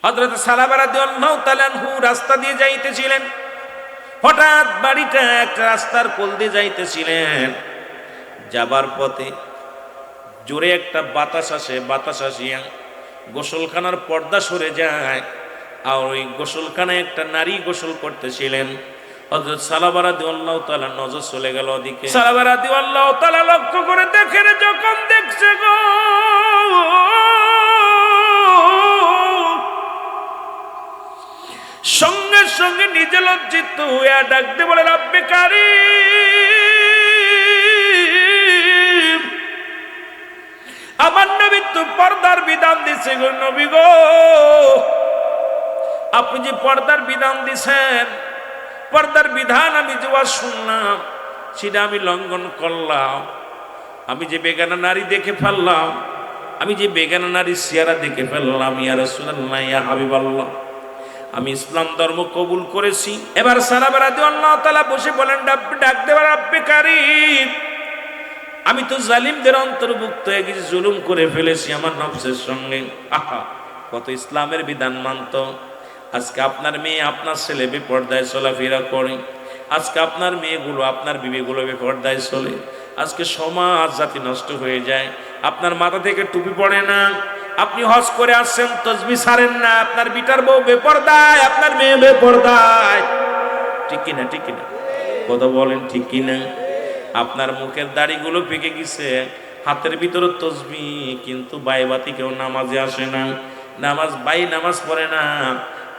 হযরত সালামা রাদিয়াল্লাহু তাআলা আনহু রাস্তা দিয়ে যাইতেছিলেন। হঠাৎ বাড়িটা একটা রাস্তার কোল দিয়ে যাইতেছিলেন। যাবার পথে জোরে একটা বাতাস আসে, বাতাস আসিয়া গোসলখানার পর্দা সরে যায়। আর ওই গোসলখানায় একটা নারী গোসল করতেছিলেন। হযরত সালামা রাদিয়াল্লাহু তাআলা নজর চলে গেল ওদিকে। সালামা রাদিয়াল্লাহু তাআলা লক্ষ্য করে দেখেন, যখন দেখছে গো সঙ্গে সঙ্গে নিজে লজ্জিত হয়ে ডাক দিয়ে বলে, রব্বে কারীম, আমার নবী তো পর্দার বিধান দিছে গো নবী গো, আপনি যে পর্দার বিধান দিছেন, পর্দার বিধান আমি যে শুনলাম সেটা আমি লঙ্ঘন করলাম। আমি যে বেগানা নারী দেখে ফেললাম, আমি যে বেগানা নারী চেহারা দেখে ফেললাম, ইয়া রাসূলুল্লাহ, ইয়া হাবিবাল্লাহ, আমি ইসলাম ধর্ম কবুল করেছি। এবার সালামা রাদিয়াল্লাহু তাআলা বসে বলেন, ডাক দেওয়ার রব্বে কারীম, আমি তো জালিমদের অন্তর্ভুক্ত হয়ে গেছি, জুলুম করে ফেলেছি আমার নফসের সঙ্গে। আহা, কত ইসলামের বিধান মানত। আজকে আপনার মেয়ে আপনার ছেলে বেপর্দায় চলাফেরা করে, আজকে আপনার মেয়েগুলো আপনার বিবিগুলো বেপর্দায় চলে, আজকে সমাজ জাতি নষ্ট হয়ে যায়। আপনার মাথা থেকে টুপি পড়ে না, আপনি হজ করে আসছেন, তসবি ছাড়েন না, আপনার বিটার বউ বেপর্দায়, আপনার মেয়ে বেপর্দায়। ঠিক কিনা? ঠিক কিনা? কথা বলেন, ঠিক কিনা? আপনার মুখের দাড়িগুলো পেকে গেছে, হাতের ভিতরে তসবি, কিন্তু বাইবাতি কেউ নামাজে আসে না, নামাজ পড়ে না।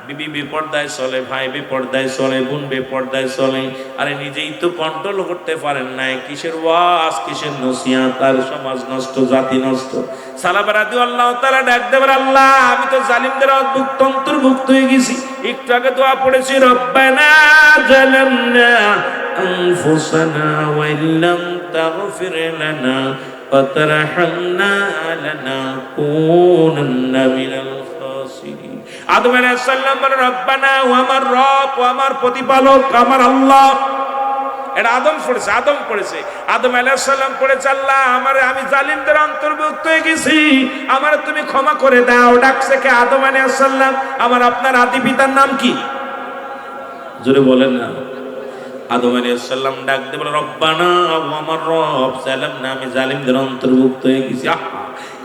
বিবি বেপর্দায় চলে, ভাই বেপর্দায় চলে, বোন বেপর্দায় চলে। আরে নিজেই তো কন্ট্রোল করতে পারেন নাই, কিসের ওয়াজ, কিসের নসিহত? তার সমাজ নষ্ট, জাতি নষ্ট। সালামা রাদিয়াল্লাহু তাআলা ডাক দেবার, আল্লাহ, আমি তো জালিমদের অন্তর্ভুক্ত হয়ে গেছি। একটু আগে দোয়া পড়েছি, রব্বানা জালামনা আনফুসানা ওয়া ইল্লাম তাগফির লানা ওয়া তারহামনা লানাকুনান্না মিনাল খাসিরিন। আদম আলাইহিস সালাম বলেন, রব্বানা, ও আমার রব, ও আমার প্রতিপালক, আমার আল্লাহ। এটা আদম পড়েছে। আদম আলাইহিস সালাম পড়েছে, আল্লাহ, আমি জালিমদের অন্তর্ভুক্ত হয়ে গেছি, আমার তুমি ক্ষমা করে দাও। ডাকছে কে? আদম আলাইহিস সালাম। আমার আপনার আদি পিতার নাম কি? জোরে বলেন না। আদম আলাইহিস সালাম ডাক দিয়ে বলে, রব্বানা, ও আমার রব, জালামনা, আমি জালিমদের অন্তর্ভুক্ত হয়ে গেছি।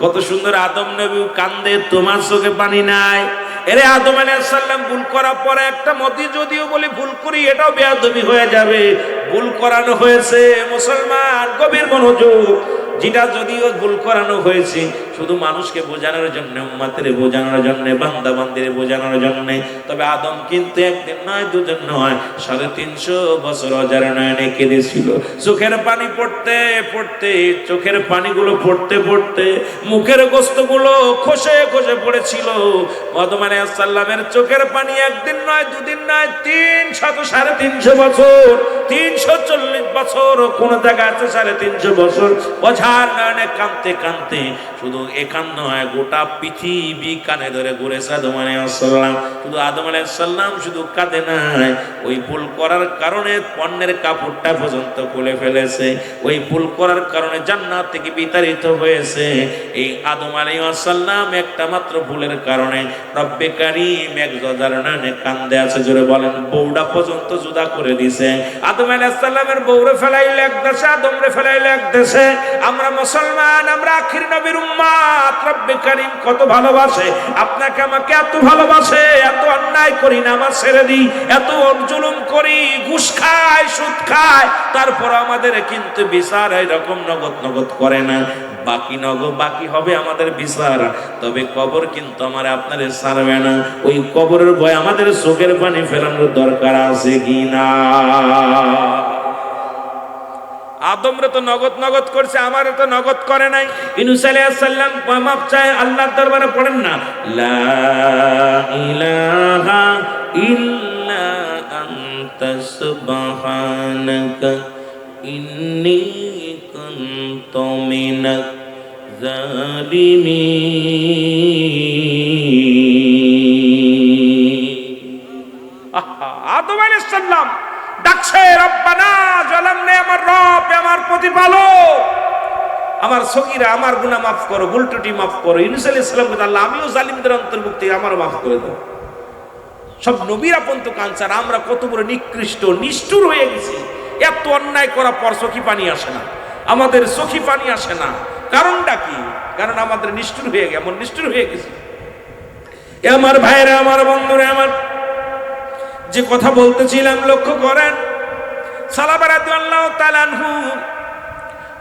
কত সুন্দর! আদম নবী কান্দে, তোমার চোখে পানি নাই? এরে আদম আলাইহিস সালাম ভুল করার পরে একটা মতি যদিও বলি ভুল করি, এটাও বেয়াদবি হয়ে যাবে। ভুল করানো হয়েছে, মুসলমান গভীর মনোযোগ, যেটা যদিও ভুল করানো হয়েছে শুধু মানুষকে বোঝানোর জন্য, উম্মতের বোঝানোর জন্য, বান্দা বান্দিরে বোঝানোর জন্য। তবে আদম কিন্তু একদিন নয়, দুদিন নয়, 350 বছর অজার নয়নে কেঁদেছিল। চোখের পানি পড়তে পড়তে, চোখের পানিগুলো পড়তে পড়তে মুখের গোস্তগুলো খসে খসে পড়েছিল। আদম আলাইহিস সালামের চোখের পানি একদিন নয়, দুদিন নয়, 300 বছর, 340 বছর, কোন জায়গায় আছে 350 বছর অঝার নয়নে কাঁদতে কাঁদতে, শুধু এখান নয়, গোটা পৃথিবী কানে ধরে ঘুরেছে আদম আলাইহিস সালাম। শুধু আদম আলাইহিস সালাম শুধু কাঁদে নাই, ওই ভুল করার কারণে পণ্যের কাপড়টা পর্যন্ত খুলে ফেলেছে। ওই ভুল করার কারণে জান্নাত থেকে বিতাড়িত হয়েছে। এই আদম আলাইহিস সালাম একটা মাত্র ভুলের কারণে রব্বে কারীম 1000 নয়নে কান্দে আছে। জোরে বলেন। বউটা পর্যন্ত জুদা করে দিছে। আদম আলাইহিস সালামের বউরে ফেলাইলে এক দেশে, আদমরে ফেলাইলে এক দেশে। আমরা মুসলমান, আমরা আখির নবীর উম্মত। রব্বে কারীম কত ভালোবাসে আপনাকে, আমাকে এত ভালোবাসে, এত অন্যায় করি, নামাজ ছেড়ে দিই, এত জুলুম করি, ঘুষ খাই, সুদ খাই, তারপর আমাদের কিন্তু বিচার এরকম নগদ করে না। বাকি হবে আমাদের বিচার। তবে কবর কিন্তু আমার আপনাদের ছাড়বে না। ওই কবরের ভয় আমাদের চোখের পানি ফেলানোর দরকার আছে কিনা? আদমরে তো নগদ করছে, আমারে তো নগদ করে নাই। ইউনূস আলাইহিস সালাম মাপ চায় আল্লাহর দরবারে, পড়েন না, লা ইলাহা ইল্লা আনতা সুবহানাকা ইন্নী কুনতু মিনাজ জালিমিন। আদম আলাইহিস সালাম ডাকছে, রব্বানা জালামনা, আমার রব, আমার প্রতিপালক, আমার সগীরা, আমার গুনাহ মাফ করো, ভুল ত্রুটি মাফ করো। ইউনূস আলাইহিস সালাম বলেন, আল্লাহ আমিও জালিমদের অন্তর্ভুক্ত, আমারও মাফ করে দাও। সব নবীরা পর্যন্ত কাঁদছেন, আমরা কত বড় নিকৃষ্ট নিষ্ঠুর হয়ে গেছি। এত অন্যায় করার পর চোখে পানি আসে না, আমাদের চোখে পানি আসে না। কারণটা কি? কারণ আমাদের নিষ্ঠুর হয়ে গেছে, এমন নিষ্ঠুর হয়ে গেছে। আমার ভাইরা, আমার বন্ধুরা, আমার যে কথা বলতেছিলাম লক্ষ্য করেন। সালাবা রাদিয়াল্লাহু তাআলা আনহু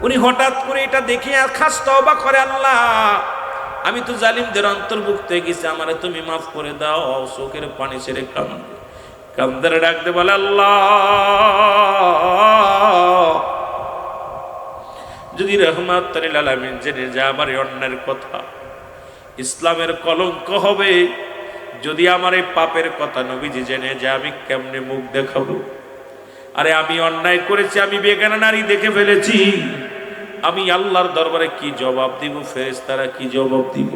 উনি হঠাৎ করে এটা দেখে আর খাস তওবা করে, আল্লাহ আমি তো জালিমদের অন্তর্ভুক্ত হয়ে গেছি, আমারে তুমি মাফ করে দাও। চোখের পানি ছেড়ে কান্দে ডাকতে বলে, আল্লাহ যদি রাহমাতুল লিল আলামিন জেনে যা আমার এই অন্যায়ের কথা ইসলামের কলঙ্ক হবে, যদি আমার এই পাপের কথা নবীজি জেনে যে আমি কেমনে মুখ দেখাবো। আরে আমি অন্যায় করেছি, আমি বেগানা নারী দেখে ফেলেছি, আমি আল্লাহর দরবারে কি জবাব দিব? ফেরেশতারা কি জবাব দিব?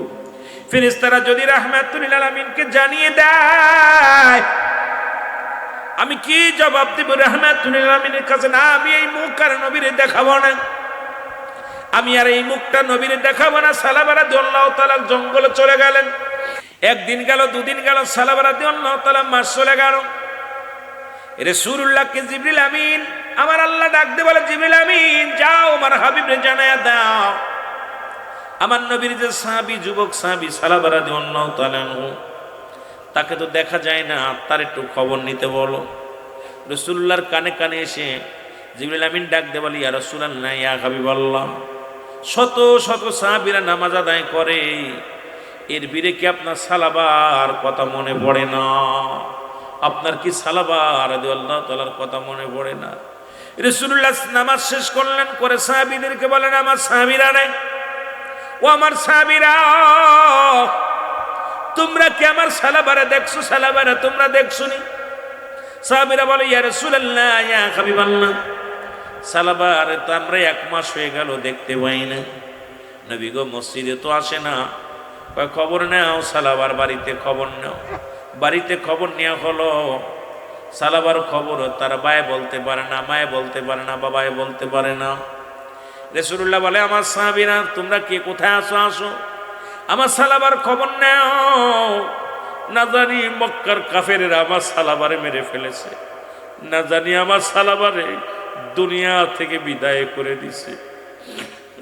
ফেরেশতারা যদি রাহমাতুল লিল আলামিনকে জানিয়ে দেয়, আমি কি জবাব দিব রাহমাতুল লিল আলামিনের কাছে? না, আমি এই মুখ আর নবীরে দেখাবো না, আমি আর এই মুখটা নবীরে দেখাবো না। সালাবা রাদিয়াল্লাহু তাআলা জঙ্গলে চলে গেলেন। একদিন গেল, দুদিন গেল, সালাবা রাদিয়াল্লাহু তাআলা মাস চলে গেল। রাসূলুল্লাহকে জিবরিল আমিন, আমার আল্লাহ ডাক দিয়ে বলে, জিবরিল আমিন যাও আমার হাবিবরে জানায়া দাও, আমার নবীর যে সাহাবী, যুবক সাহাবী সালাবা রাদিয়াল্লাহু তাআলা তাকে তো দেখা যায় না, তার একটু খবর নিতে বলো। রাসূলুল্লাহর কানে কানে এসে জিবরিল আমিন ডাক দিয়ে বলে, ইয়া রাসূলুল্লাহ, ইয়া হাবিবাল্লাহ, শত শত সাহাবীরা নামাজ আদায় করে, এর ভিড়ে কি আপনার সালাবার কথা মনে পড়ে না? আপনার কি সালাবা রাদিয়াল্লাহু তাআলার কথা মনে পড়ে না? রাসূলুল্লাহ নামাজ শেষ করলেন, করে সাহাবীদেরকে বলেন, আমার সাহাবীরা নাই, ও আমার সাহাবীরা, তোমরা কি আমার সালাবারে দেখছো? সালাবারে তোমরা দেখছনি? সাহাবীরা বলে, ইয়া রাসূলুল্লাহ, ইয়া হাবিবাল্লাহ, সালাবারে তো আমরা 1 মাস হয়ে গেল দেখতে পাই না, নবী গো মসজিদে তো আসে না। কয়, খবর নাও, সালাবার বাড়িতে খবর নাও। বাড়িতে খবর নেওয়া হলো, সালাবার খবর তার বায়ে বলতে পারে না, মায়ে বলতে পারে না, বাবায় বলতে পারে না। রাসূলুল্লাহ বলে, আমার সাহাবীরা তোমরা কে কোথায় আসো? আসো, আমার সালাবার খবর নাও। না জানি মক্কার কাফেরেরা আমার সালাবারে মেরে ফেলেছে, না জানি আমার সালাবারে দুনিয়া থেকে বিদায় করে দিছে।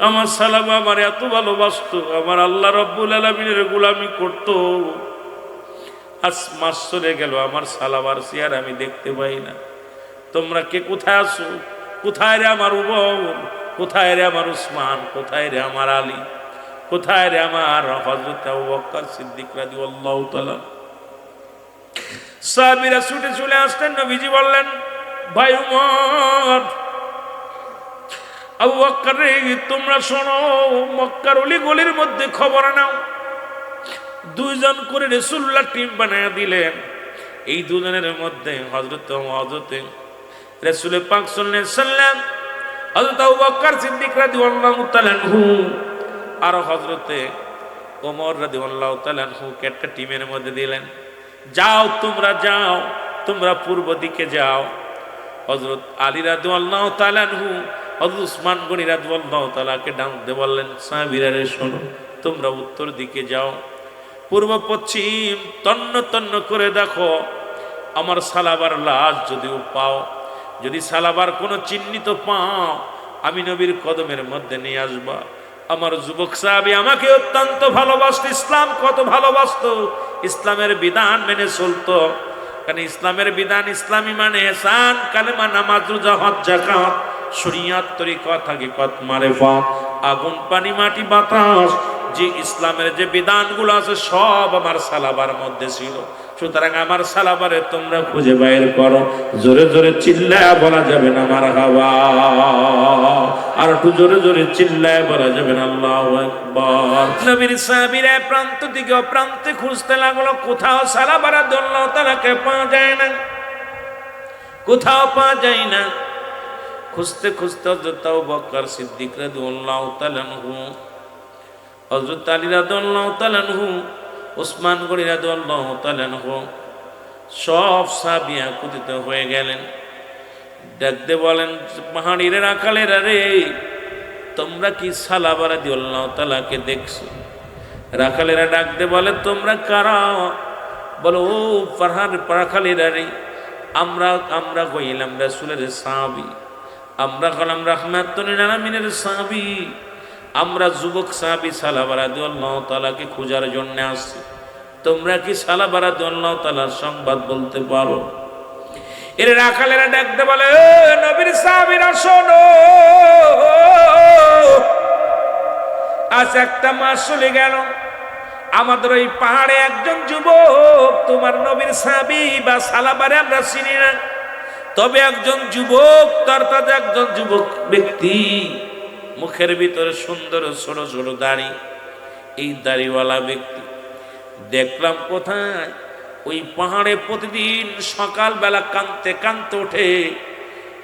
আমার সালাবা আমার এত ভালোবাসতো, আমার আল্লাহ রাব্বুল আলামিনের গোলামি করতো, আজ মাস চলে গেল আমার সালাবার চেহারা আমি দেখতে পাই না। তোমরা কে কোথায় আছো? কোথায় রে আমার উমর? কোথায় রে আমার উসমান? কোথায় রে আমার আলী? কোথায় রে আমার হযরত আবু বকর সিদ্দিক রাদিয়াল্লাহু তাআলা? সাহাবীরা ছুটে চলে আসতেন। নবীজি বললেন, ভাই উমর, আবু বকর রে, তোমরা শোনো, মক্কার অলি গলির মধ্যে খবর নাও। 2 জন করে রাসূলুল্লাহ টিম বানায়া দিলেন। এই 2 জনের মধ্যে হযরত রাসূল পাক সাল্লাল্লাহু আলাইহি সাল্লাম, হযরত আবু বকর সিদ্দিক রাদিয়াল্লাহু তাআলা আনহু আর হযরত ওমর রাদিয়াল্লাহু তাআলা আনহু একটা টিমের মধ্যে দিলেন। যাও, তোমরা যাও, তোমরা পূর্ব দিকে যাও। হযরত আলী রাদিয়াল্লাহু তাআলা আনহু হযরত উসমান গনি রাদিয়াল্লাহু তাআলাকে ডাক দিয়ে বললেন, সাহাবীরা রে শোনো, তোমরা উত্তর দিকে যাও, পূর্ব পশ্চিম তন্ন তন্ন করে দেখো, আমার সালাবার লাশ যদিও পাও, যদি সালাবার কোনো চিহ্নিত পাও, আমি নবীর কদমের মধ্যে নিয়ে আসবা। আমার যুবক সাহাবী আমাকে অত্যন্ত ভালোবাসতো, ইসলাম কত ভালোবাসতো, ইসলামের বিধান মেনে চলতো। কারণ ইসলামের বিধান, ইসলামী মানে ইহসান, কালেমা, নামাজ, রোজা, হজ, যাকাত, শরীয়ত, তরিকত, হাকিকত, মারিফাত, আগুন, পানি, মাটি, বাতাস, যে ইসলামের যে বিধানগুলো আছে সব আমার সালাবার মধ্যে ছিল। সুতরাং আমার সালাবারে তোমরা খুঁজে বাইর করো। জোরে জোরে চিল্লায় বলা যাবে না মারহাবা, আর একটু জোরে জোরে চিল্লায় বলা যাবে না আল্লাহু আকবার। নবীর সাহাবীরা প্রান্ত থেকে অপ্রান্তে খুঁজতে লাগলো, কোথাও সালাবা রাদিয়াল্লাহু তাআলাকে পাওয়া যায় না, কোথাও পাওয়া যায় না। খুঁজতে খুঁজতে হযরত আবু বকর সিদ্দিক রাদিয়াল্লাহু তাআলা আনহু, হযরত আলী রাদিয়াল্লাহু তাআলা আনহু, উসমান গনি রাদিয়াল্লাহু তাআলা আনহু, সব সাহাবী একত্রিত হয়ে গেলেন। ডাকতে বলেন, পাহাড়ির রাখালেরা রে, তোমরা কি সালাবা রাদিয়াল্লাহু তাআলাকে দেখছো? রাখালেরা ডাকতে বলে তোমরা কারা? বলো ও রাখালেরা রে, আমরা হইলাম রাসূলের সাহাবী, আমরা হলাম রাহমাতুল লিল আলামিনের সাহাবী, আমরা যুবক সাহাবী সালাবা রাদিয়াল্লাহু তাআলাকে খোঁজার জন্য আসছি। তোমরা কি সালাবা রাদিয়াল্লাহু তাআলার সংবাদ বলতে পারো? এর রাখালেরা ডাকতে বলে নবীর সাহাবীরা শোনো, আজ একটা মাস চলে গেল, আমাদের ওই পাহাড়ে একজন যুবক, তোমার নবীর সাহাবী বা সালাবারে আমরা চিনি না, তবে একজন যুবক, তার একজন যুবক ব্যক্তি, মুখের ভিতরে সুন্দর ছোট ছোট দাড়ি, এই দাড়িওয়ালা ব্যক্তি দেখলাম কোথায়? ওই পাহাড়ে প্রতিদিন সকালবেলা কাঁদতে কাঁদতে ওঠে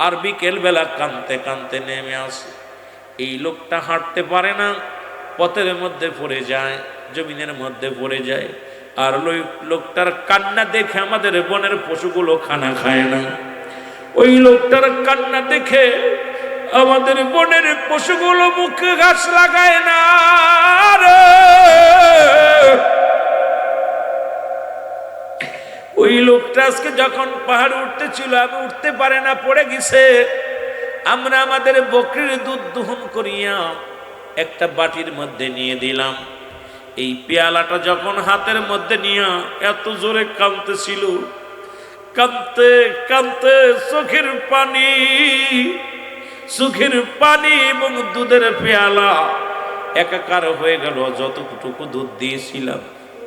আর বিকেল বেলা কাঁদতে কাঁদতে নেমে আসে। এই লোকটা হাঁটতে পারে না, পথের মধ্যে পড়ে যায়, জমিনের মধ্যে পড়ে যায়, আর লোকটার কান্না দেখে আমাদের বনের পশুগুলো খানা খায় না। ওই লোকটার কান্না দেখে আমাদের বনের পশুগুলো মুখে ঘাস লাগায় না রে। ওই লোকটা আজকে যখন পাহাড় উঠতে ছিল, আমি উঠতে পারে না, পড়ে গেছে। আমরা আমাদের বকরির দুধ দহন করিয়া একটা বাটির মধ্যে নিয়ে দিলাম। এই পেয়ালাটা যখন হাতের মধ্যে নিয়ে এত জোরে কাঁদতেছিল, কাঁদতে কাঁদতে চোখের পানি এবং দুধের পেয়ালা একাকার হয়ে গেল। যতটুকু দুধ দিয়েছিলাম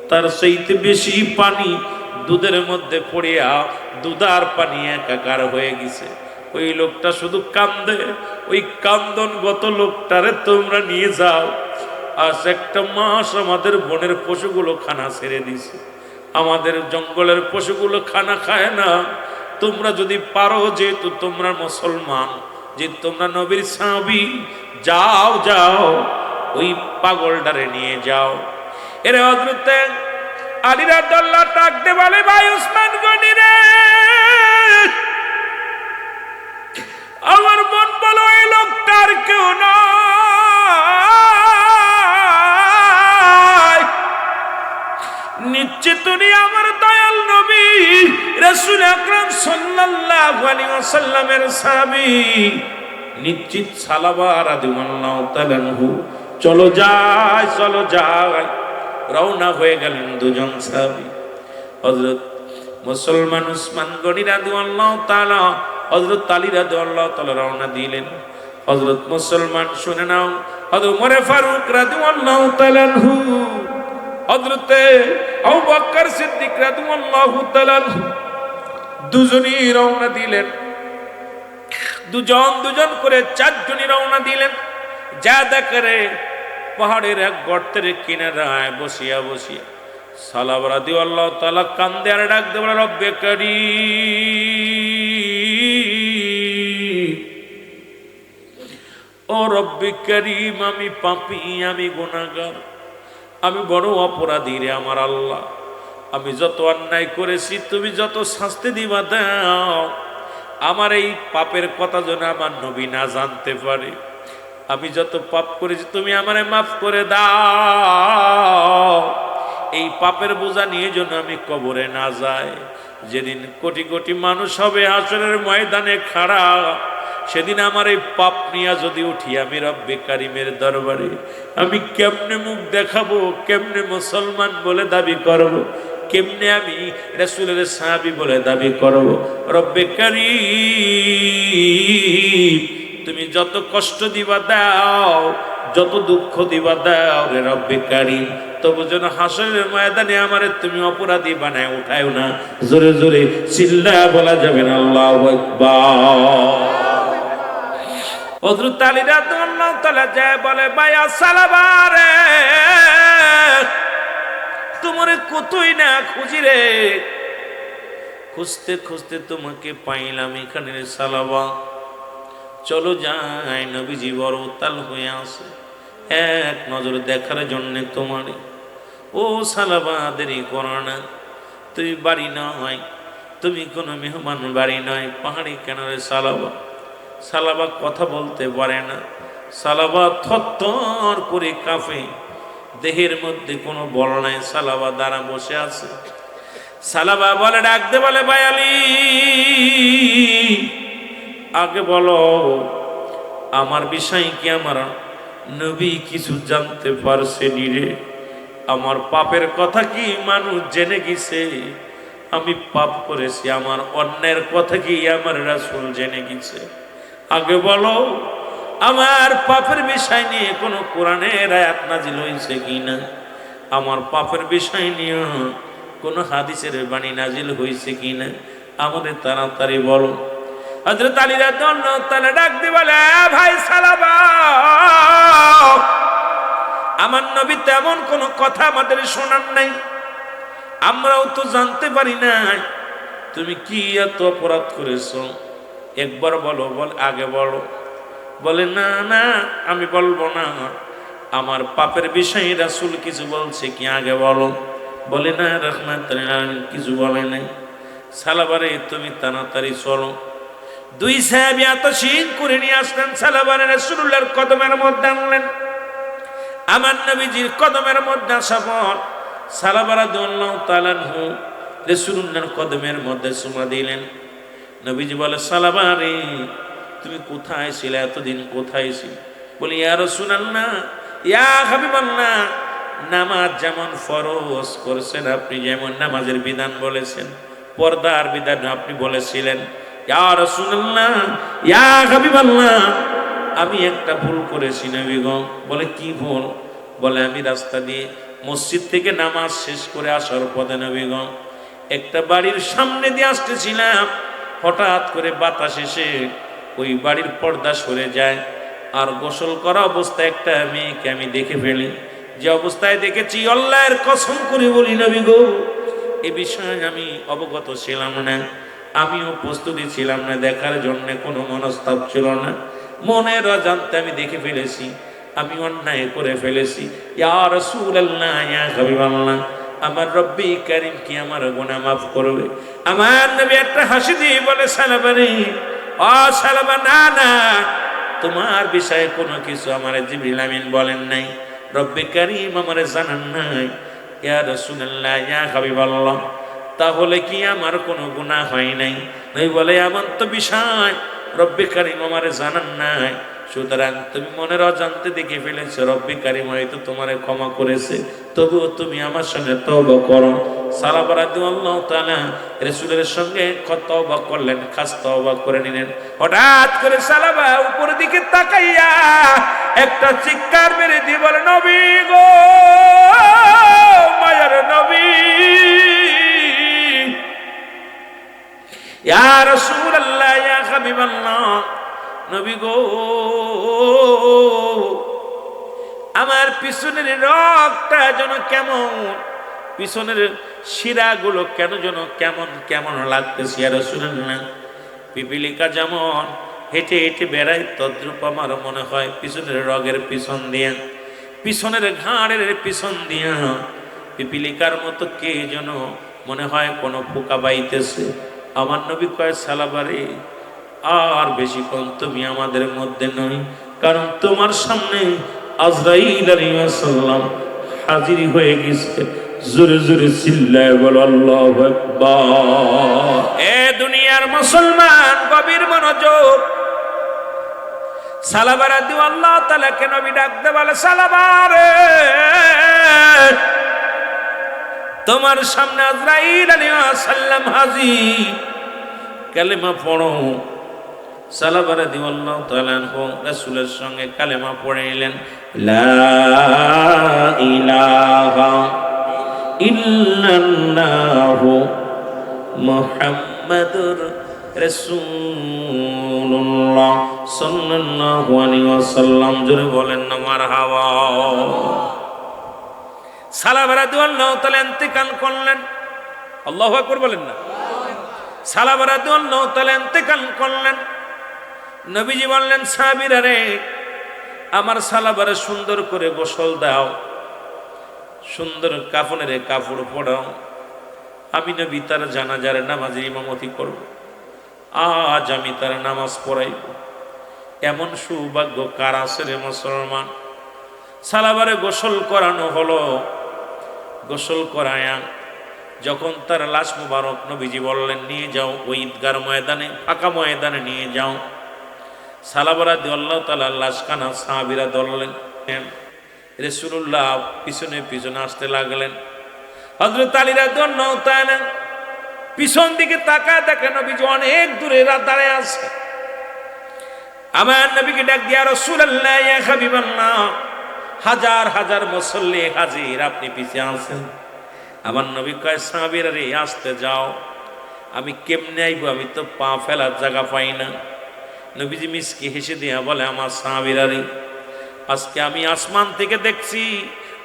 তার চাইতে বেশি পানি দুধের মধ্যে পড়িয়া দুধ আর পানি একাকার হয়ে গেছে। ওই লোকটা শুধু কান্দে। ওই কান্দনগত লোকটারে তোমরা নিয়ে যাও। আজ একটা মাস আমাদের বনের পশুগুলো খানা ছেড়ে দিছে, আমাদের জঙ্গলের পশুগুলো খানা খায় না। তোমরা যদি পারো, যেহেতু তোমরা মুসলমান, যে তোমরা নবীর সাহাবী, যাও যাও ওই পাগলটারে নিয়ে যাও। এর হযরত আলী রাদিয়াল্লাহু ডাকতে বলে ভাই উসমান গনি রে, আমার মন বলো এই লোকটার কেউ নাই, নিশ্চিত উনি আমার দয়াল নবী রাসূল আকরাম সাল্লাল্লাহু আলাইহি ওয়াসাল্লামের সাহাবী, নিশ্চিত সালাবা রাদিয়াল্লাহু তাআলা আনহু। চলো যাই, চলো যাই। রওনা হয়ে গেলেন দুজন সাহাবী। হযরত মুসলমান উসমান গনি রাদিয়াল্লাহু তাআলা, হযরত আলী রাদিয়াল্লাহু তাআলা রওনা দিলেন। হযরত মুসলমান শুনে নাও, হযরত ওমর ফারুক রাদিয়াল্লাহু তাআলা আনহু, হযরত আবু বকর সিদ্দিক রাদিয়াল্লাহু তাআলা আনহু দুজনই রওনা দিলেন। দুজন দুজন করে চারজনই রওনা দিলেন। যাদা করে পাহাড়ের এক গর্তের কিনারায় বসিয়া বসিয়া সালাবা রাদিয়াল্লাহু তাআলা কান্দে আর ডাক দেয়, রব্বে কারীম, ও রব্বে কারীম, আমি পাপী, আমি গুনাহগার, আমি বড় অপরাধী রে আমার আল্লাহ। আমি যত অন্যায় করেছি তুমি যত শাস্তি দিবা দাও, আমার এই পাপের কথা যেন আমার নবী না জানতে পারে। আমি যত পাপ করেছি তুমি আমারে মাফ করে দাও। এই পাপের বোঝা নিয়ে যেন আমি কবরে না যাই। যেদিন কোটি কোটি মানুষ হবে হাসরের ময়দানে খাড়া, সেদিন আমার এই পাপ নিয়ে যদি উঠি আমি রব্বে কারিমের দরবারে, আমি কেমনে মুখ দেখাবো, কেমনে মুসলমান বলে দাবি করব, কেমনে আমি রাসূলের সাহাবী বলে দাবি করব। রব্বে কারীম, তুমি যত কষ্ট দিবা দাও, যত দুঃখ দিবা দাও রে রব্বে কারীম, তবু যেন হাসরের ময়দানে আমারে তুমি অপরাধী বানায় উঠায়ও না। জোরে জোরে চিল্লায়া বলা যাবে না আল্লাহু আকবার। হযরত আলী রাদিয়াল্লাহু তাআলা যায় বলে, ভাই সালাবা রে, তোমারে কতই না খুঁজি রে, খুঁজতে খুঁজতে তোমাকে পাইলাম এখানে রে সালাবা। চলো যাই, নবীজি বড় উত্তাল হয়ে আসে, এক নজর দেখার জন্যে তোমারে। ও সালাবা, দেরি করো না, তুমি বাড়ি নয়, তুমি কোনো মেহমান বাড়ি নয়, পাহাড়ি কেন রে সালাবা। সালাবা কথা বলতে পারে না। সালাবা থরথর করে কাঁপে, দেহের মধ্যে কোনো বল নাই, সালাবা দ্বারা বসে আছে। সালাবা বলে, ডাকতে বলে, ভাই আলী আগে বলো আমার বিষয় কি, আমার নবী কিছু জানতে পারছে রে? আমার পাপের কথা কি মানুষ জেনে গেছে? আমি পাপ করেছি, আমার অন্যের কথা কি আমার রাসূল জেনে গেছে? আগে বলো আমার পাপের বিষয় নিয়ে কোনো কোরআনের আয়াত নাজিল হয়েছে কিনা, আমার পাপের বিষয় নিয়ে কোনো হাদিসের বাণী নাজিল হয়েছে কিনা, আমাদের তাড়াতাড়ি বলো। হযরত আলী রাদিয়াল্লাহু তাআলা ডাক দিয়ে বলে, ভাই সালাবা, আমার নবী তেমন কোনো কথা আমাদের শোনান নাই, আমরাও তো জানতে পারি নাই তুমি কি এত অপরাধ করেছো, একবার বলো। বল আগে বলো। বলে, না না আমি বলবো না, আমার পাপের বিষয়ে রাসূল কিছু বলছে কি, আগে বলো। বলে, না রাহমাতুল আলামিন কিছু বলে নাই। সালাবারে তুমি তাড়াতাড়ি চলো। দুই সাহাবী আতশীন করে নিয়ে আসলেন, সালাবারে রাসূলুল্লাহর কদমের মধ্যে আনলেন। আমার নবীজির কদমের মধ্যে আসা পর সালাবা রাদিয়াল্লাহু তাআলা আনহু রাসূলুল্লাহর কদমের মধ্যে চুমা দিলেন। নবীজি বলে, সালাবা রে তুমি কোথায় ছিলে, এতদিন কোথায় ছিলে? বলি, ইয়া রাসূলুল্লাহ, ইয়া হাবিবাল্লাহ, নামাজ যেমন ফরজ করেছেন আপনি, যেমন নামাজের বিধান বলেছেন, পর্দার বিধান আপনি বলেছিলেন, ইয়া রাসূলুল্লাহ, ইয়া হাবিবাল্লাহ, আমি একটা ভুল করেছি নবী গো। বলে, কি ভুল? বলে, আমি রাস্তা দিয়ে মসজিদ থেকে নামাজ শেষ করে আসার পথে নবী গো একটা বাড়ির সামনে দিয়ে আসতেছিলাম, হঠাৎ করে বাতাস এসে ওই বাড়ির পর্দা সরে যায়, আর গোসল করা অবস্থায় একটা মেয়েকে আমি দেখে ফেলি। যে অবস্থায় দেখেছি, আল্লাহর কসম করে বলি নবী গো এ বিষয়ে আমি অবগত ছিলাম না, আমিও প্রস্তুতি ছিলাম না, দেখার জন্য কোনো মনস্তাপ ছিল না, মনের অজান্তে আমি দেখে ফেলেছি, আমি অন্যায় করে ফেলেছি। ইয়া রাসূলুল্লাহ, ইয়া হাবিবাল্লাহ, আমার রব্বি কারীম কি আমার গুনাহ মাফ করবে? আমার নবী একটা হাসি দিয়ে বলে, সালাবা রে, ও সালাবা, না না তোমার বিষয়ে কোনো কিছু আমার জিবরিল আমিন বলেন নাই, রব্বি কারীম আমারে জানান নাই। ইয়া রাসূলুল্লাহ, ইয়া হাবিবাল্লাহ, তাহলে কি আমার কোনো গুনাহ হয় নাই? নবী বলে, এমন তো বিষয় রব্বি কারীম আমারে জানান নাই, সুতরাং তুমি মনের অজান্তে দেখে ফেলেছো, রব্বি কারীম হয়তো তোমারে ক্ষমা করেছে, তবুও তুমি আমার সঙ্গে তওবা করো। সালাবা রাদিয়াল্লাহু তাআলা রাসূলের সঙ্গে তওবা করলেন, খাস তওবা করে নিলেন। হঠাৎ করে সালাবা উপরের দিকে তাকাইয়া একটা চিৎকার মেরে দিয়ে বলে, নবী গো, মায়ার নবী, ইয়া রাসূলুল্লাহ, ইয়া হাবিবাল্লাহ, নবী গো আমার পিছনের রক্তটা যেন কেমন, পিছনের শিরাগুলো কেন যেন কেমন কেমন লাগতেছে। ইয়া রাসূলুল্লাহ, পিপিলিকা যেমন হেঁটে হেঁটে বেড়ায়, তদ্রূপ আমার মনে হয় পিছনের রগের পিছন দিয়া, পিছনের ঘাড়ের পিছন দিয়া পিপিলিকার মতো কে যেন মনে হয় কোনো পোকা বাইতেছে। আমার নবী কয়, সালাবারে আর বেশিক্ষণ তুমি আমাদের মধ্যে নই, কারণ তোমার সামনে আজরাইল আলাইহিস সালাম হাজির হয়ে গেছে। জোরে জোরে চিল্লায় বলো আল্লাহু আকবার। এ দুনিয়ার মুসলমান গভীর মনোযোগ। সালাবা রাদিয়াল্লাহু তাআলা কে নবী ডাকতে বলে, সালাবা রে, তোমার সামনে আজরাইল আলাইহিস সালাম হাজির, কালেমা পড়ো। সালাবা রাদিয়াল্লাহু তাআলা আনহু রাসূলের সঙ্গে কালেমা পড়ে নিলেন, লা ইলাহা ইল্লাল্লাহু মুহাম্মাদুর রাসূলুল্লাহ সাল্লাল্লাহু আলাইহি ওয়াসাল্লাম। জোরে বলেন না মারহাবা। সালাবা রাদিয়াল্লাহু তাআলা ইন্তেকাল করলেন। আল্লাহু আকবার বলেন না। সালাবা রাদিয়াল্লাহু তাআলা ইন্তেকাল করলেন। নবীজি বললেন, সাহাবীরা রে, আমার সালাবারে সুন্দর করে গোসল দাও, সুন্দর কাফনের কাপড় পরাও, আমি নবী তার জানাজার নামাজে ইমামতি করব, আজ আমি তার নামাজ পড়াইব। এমন সৌভাগ্য কার আছে রে মুসলমান? সালাবারে গোসল করানো হলো। গোসল করায়া যখন তার লাশ মুবারক নবীজি বললেন নিয়ে যাও ওই ঈদগার ময়দানে, ফাঁকা ময়দানে নিয়ে যাও। সালাবারা আল্লাহ তাআলা লাশখানা সাহাবীরা ধরলেন। রাসূলুল্লাহ পিছনে পিছনে আসতে লাগলেন। হযরত আলী রাদিয়াল্লাহু তাআলা পিছন দিকে তাকায় দেখেন নবীজি অনেক দূরে দাঁড়ায় আছে। আমার নবীকে ডাক দিয়া রাসূলুল্লাহ ইয়া হাবিবাল্লাহ, হাজার হাজার মুসল্লি হাজির, আপনি পিছে আছেন। আমার নবী কয় সাহাবীরা রে আসতে যাও, আমি কেমনে আইব, আমি তো পা ফেলার জায়গা পাই না। নবীজি মিসকি হেসে দিয়া বলে আমার সাহাবীরা রে, আজকে আমি আসমান থেকে দেখছি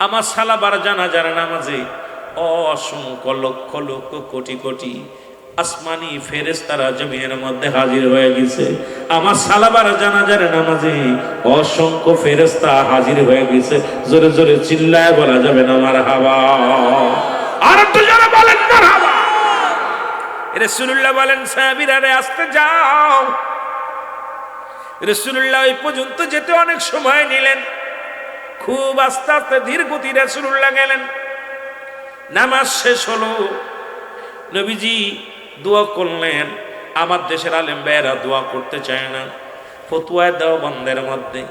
আমার সালাবার জানাজার নামাজে অসংখ্য লক্ষ লক্ষ কোটি কোটি আসমানি ফেরেশতারা জমিনের মধ্যে হাজির হয়ে গেছে। আমার সালাবার জানাজার নামাজে অসংখ্য ফেরেশতা হাজির হয়ে গেছে। জোরে জোরে চিল্লায় বলা যাবে না মারহাবা? আর একটু জোরে বলেন মারহাবা। রাসূলুল্লাহ বলেন সাহাবীরা রে আসতে যাও। রাসূলুল্লাহ এই পর্যন্ত যেতে অনেক সময় নিলেন, খুব আস্তে আস্তে ধীর গতি রাসূলুল্লাহ গেলেন। নামাজ শেষ হলো, নবীজি দোয়া করলেন। আমার দেশের আলেম ভাইয়েরা দোয়া করতে চায় না। ফতোয়ায়ে দেওবন্দের মধ্যে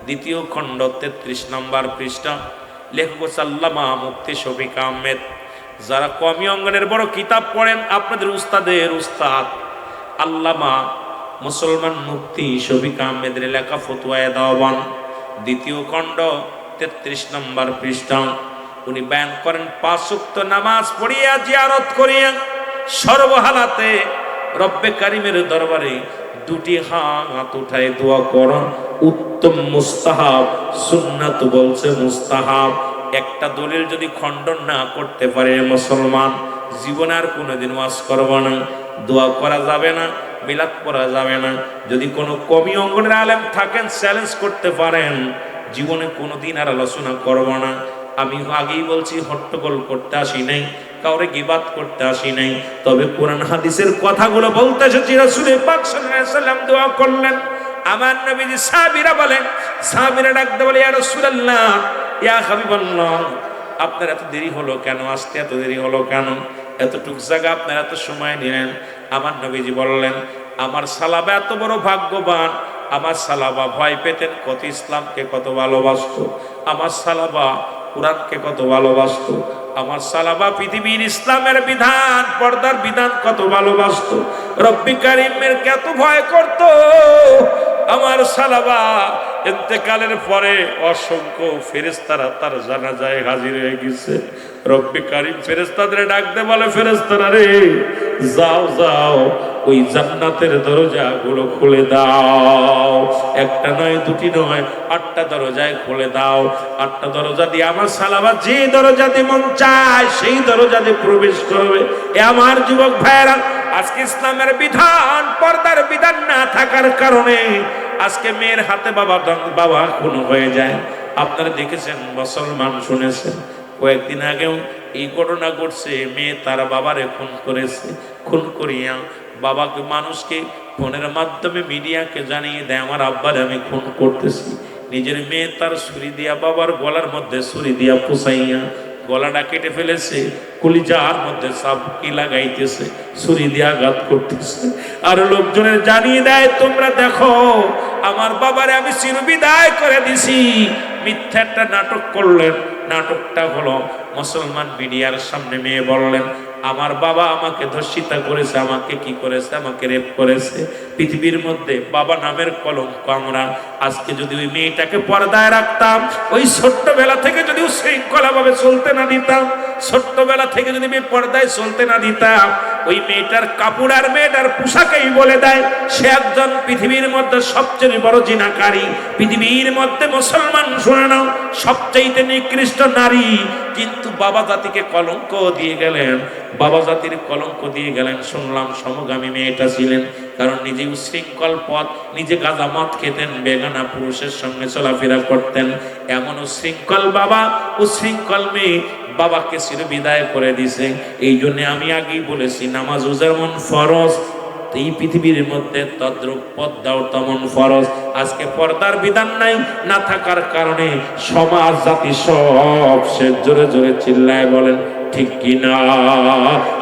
দ্বিতীয় খণ্ড 33 নম্বর পৃষ্ঠা, লেখক আল্লামা মুফতি শফিক আহমেদ। যারা কওমি অঙ্গনের বড় কিতাব পড়েন, আপনাদের উস্তাদের উস্তাদ আল্লামা মুসলমান মুফতি শফিক আহমেদের লেখা ফতোয়ায়ে দেওবন্দ দ্বিতীয় খণ্ড 33 নম্বর পৃষ্ঠা, উনি বয়ান করেন 5 ওয়াক্ত নামাজ পড়িয়া জিয়ারত করিয়া সর্বহালাতে রব্বে কারিমের দরবারে দুটি হাত উঠায় দোয়া করুন উত্তম মুস্তাহাব। সুন্নাত বলছে মুস্তাহাব। একটা দলিল যদি খণ্ডন না করতে পারে মুসলমান, জীবনে আর কোনোদিন ওয়াজ করব না, দোয়া করা যাবে না, মিলাদ পড়া যাবে না। যদি কোনো কওমি অঙ্গনের আলেম থাকেন চ্যালেঞ্জ করতে পারেন, জীবনে কোনোদিন আর আলোচনা করব না। আমি আগেই বলছি হট্টগোল করতে আসি নাই, কাউরে গিবাত করতে আসি নাই, তবে কোরআন হাদিসের কথাগুলো বলতে এসেছি। রাসূল পাক সাল্লাল্লাহু আলাইহি ওয়াসাল্লাম দোয়া করলেন। আমার নবীজি সাহাবীরা বলেন, সাহাবীরা ডাকতে বলে ইয়া রাসূলুল্লাহ ইয়া হাবিবাল্লাহ, আপনার এত দেরি হলো কেন? আসতে এত দেরি হলো কেন? এতটুকু জায়গা আপনার এত সময় নিলেন। আমার নবীজি বললেন, আমার সালাবা এত বড় ভাগ্যবান, আমার সালাবা ভয় পেতেন কত, ইসলামকে কত ভালোবাসতো, আমার সালাবা কোরআনকে কত ভালোবাসতো, আমার সালাবা পৃথিবীর ইসলামের বিধান পর্দার বিধান কত ভালোবাসতো, রব্বি কারিমের কত ভয় করত। আমার সালাবা ইন্তেকালের পরে অসংখ্য ফেরেশতারা তার জানাজায় হাজির হয়ে গেছে। রব্বি কারিম ফেরেশতাদের ডাকতে বলে, ফেরেশতারা রে যাও যাও, ওই জান্নাতের দরজাগুলো খুলে দাও। একটা নয়, দুটি নয়, 8টা দরজায় খুলে দাও। 8টা দরজা দিয়ে আমার সালাবা যে দরজা দিয়ে মন চায় সেই দরজা দিয়ে প্রবেশ করবে। এ আমার যুবক ভাইয়েরা, আজকে ইসলামের বিধান পর্দার বিধান না থাকার কারণে আজকে মেয়ের হাতে বাবা খুন হয়ে যায়। আপনারা দেখেছেন, মুসলমান শুনেছেন, কয়েকদিন আগেও এই ঘটনা ঘটছে। মেয়ে তার বাবারে খুন করেছে। খুন করিয়া বাবাকে, মানুষকে ফোনের মাধ্যমে মিডিয়াকে জানিয়ে দেয় আমার আব্বারে আমি খুন করতেছি। নিজের মেয়ে তার ছুরি দিয়া বাবার গলার মধ্যে ছুরি দিয়া পুষাইয়া গলাটা কেটে ফেলেছে, কলিজার মধ্যে চাবুকি লাগাইতেছে, ছুরি দিয়ে আঘাত করতেছে। আর লোকজনের জানিয়ে দেয়, তোমরা দেখো আমার বাবারে আমি চিরবিদায় করে দিছি। মিথ্যা একটা নাটক করলেন। নাটকটা হলো, মুসলমান মিডিয়ার সামনে মেয়ে বললেন, আমার বাবা আমাকে ধর্ষিতা করেছে, আমাকে কি করেছে, আমাকে রেপ করেছে। পৃথিবীর মধ্যে বাবা নামের কলঙ্ক আমরা। আজকে যদি ওই মেয়েটাকে পর্দায় রাখতাম, ওই ছোট্টবেলা থেকে যদি শৃঙ্খলা ভাবে চলতে না দিতাম, ছোট্টবেলা থেকে যদি মেয়ে পর্দায় চলতে না দিতাম, ওই মেয়েটার কাপড় আর মেয়েটার পোশাকেই বলে দেয় সে একজন পৃথিবীর মধ্যে সবচেয়ে বড় জিনাকারী। পৃথিবীর মধ্যে মুসলমান শুনে নাও সবচেয়ে নিকৃষ্ট নারী। কিন্তু বাবা জাতিকে কলঙ্ক দিয়ে গেলেন, বাবা জাতির কলঙ্ক দিয়ে গেলেন। শুনলাম সমগামী মেয়েটা ছিলেন, কারণ নিজে উশৃঙ্খল পথ, নিজে গাঁজা মদ খেতেন, বেগানা পুরুষের সঙ্গে চলাফেরা করতেন। এমন উশৃঙ্খল বাবা, উশৃঙ্খল মেয়ে বাবাকে চির বিদায় করে দিছে। এই জন্য আমি আগেই বলেছি, নামাজও যেমন ফরজ, এই পৃথিবীর মধ্যে তদ্রূপ পর্দাও তেমন ফরজ। আজকে পর্দার বিধান নাই, না থাকার কারণে সমাজ জাতি সব সে জোরে জোরে চিল্লায় বলেন ঠিক কিনা?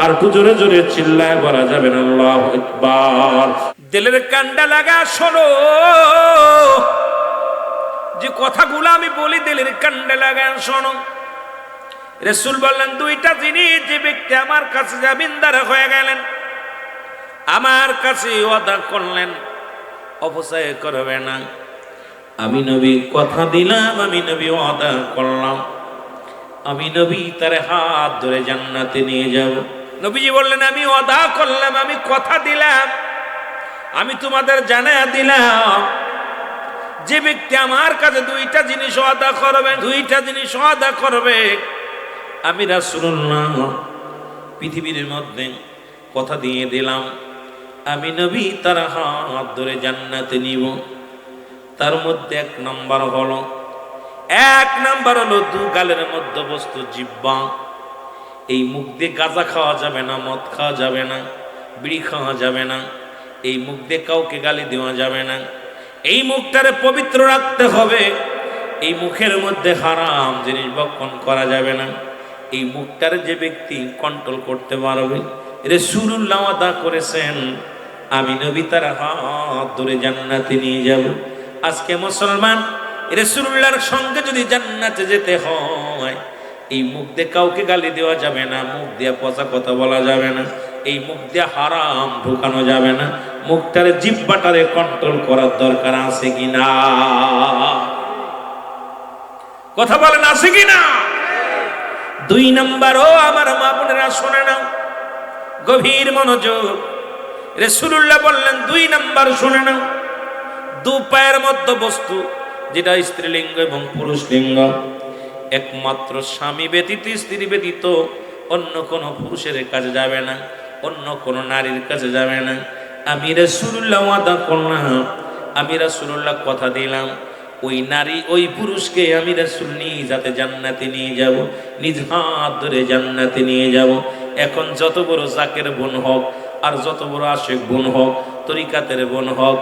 আর একটু জোরে জোরে চিল্লায় বলা যাবে না আল্লাহু আকবার। দিলের কান্ডা লাগা শোনো, যে কথাগুলো আমি বলি দিলের কান্ডা লাগা শোনো। রাসূল বললেন দুইটা জিনিস, যে ব্যক্তি আমার কাছে জামিনদার হয়ে গেলেন, আমার কাছে ওয়াদা করলেন অপচয় করবে না। আমি নবী কথা দিলাম, আমি নবী ওয়াদা করলাম, আমি নবী তার হাত ধরে জান্নাতে নিয়ে যাব। নবীজি বললেন আমি ওয়াদা করলাম, আমি কথা দিলাম, আমি তোমাদের জানায়া দিলাম, যে ব্যক্তি আমার কাছে দুইটা জিনিস ওয়াদা করবে, দুইটা জিনিস ওয়াদা করবে, আমি রাসূলুল্লাহ পৃথিবীর মধ্যে কথা দিয়ে দিলাম, আমি নবী তার হাত ধরে জান্নাতে নিব। তার মধ্যে এক নাম্বার হলো দু গালের মধ্যবস্তু জিহ্বা। এই মুখ দিয়ে গাঁজা খাওয়া যাবে না, মদ খাওয়া যাবে না, বিড়ি খাওয়া যাবে না, এই মুখ দিয়ে কাউকে গালি দেওয়া যাবে না। এই মুখটারে পবিত্র রাখতে হবে। এই মুখের মধ্যে হারাম জিনিস ভক্ষণ করা যাবে না। এই মুখটারে যে ব্যক্তি কন্ট্রোল করতে পারবে, রাসূলুল্লাহ ওয়াদা করেছেন আমি নবী তার হাত ধরে জান্নাতে নিয়ে যাব। আজকে মুসলমান রাসূলুল্লাহর সঙ্গে যদি জান্নাতে যেতে হয়, এই মুখ দিয়ে কাউকে গালি দেওয়া যাবে না, মুখ দিয়ে পচা কথা বলা যাবে না, এই মুখ দিয়ে হারাম ঢুকানো যাবে না। মুখটারে জিহ্বাটারে কন্ট্রোল করার দরকার আছে কিনা? কথা বলেন আছে কিনা? দুই নাম্বার, ও আমার মা বোনেরা শুনে নাও, গভীর মনোযোগ। রাসূলুল্লাহ বললেন দুই নাম্বার শুনে নাও, দু পায়ের মধ্যে বস্তু, যেটা স্ত্রীলিঙ্গ এবং পুরুষ লিঙ্গ, একমাত্র স্বামী ব্যতীত, স্ত্রী ব্যতীত অন্য কোনো পুরুষের কাছে যাবে না, অন্য কোনো নারীর কাছে যাবে না। আমি রাসূলুল্লাহ ওয়াদা করলাম, আমি রাসূলুল্লাহ কথা দিলাম, ওই নারী ওই পুরুষকে আমি রাসূল নিয়ে যাতে জান্নাতে নিয়ে যাব, নিজ হাত ধরে জান্নাতে নিয়ে যাব। এখন যত বড় জাকের বোন হোক, আর যত বড় আশেক বোন হোক, তরিকাতের বোন হোক,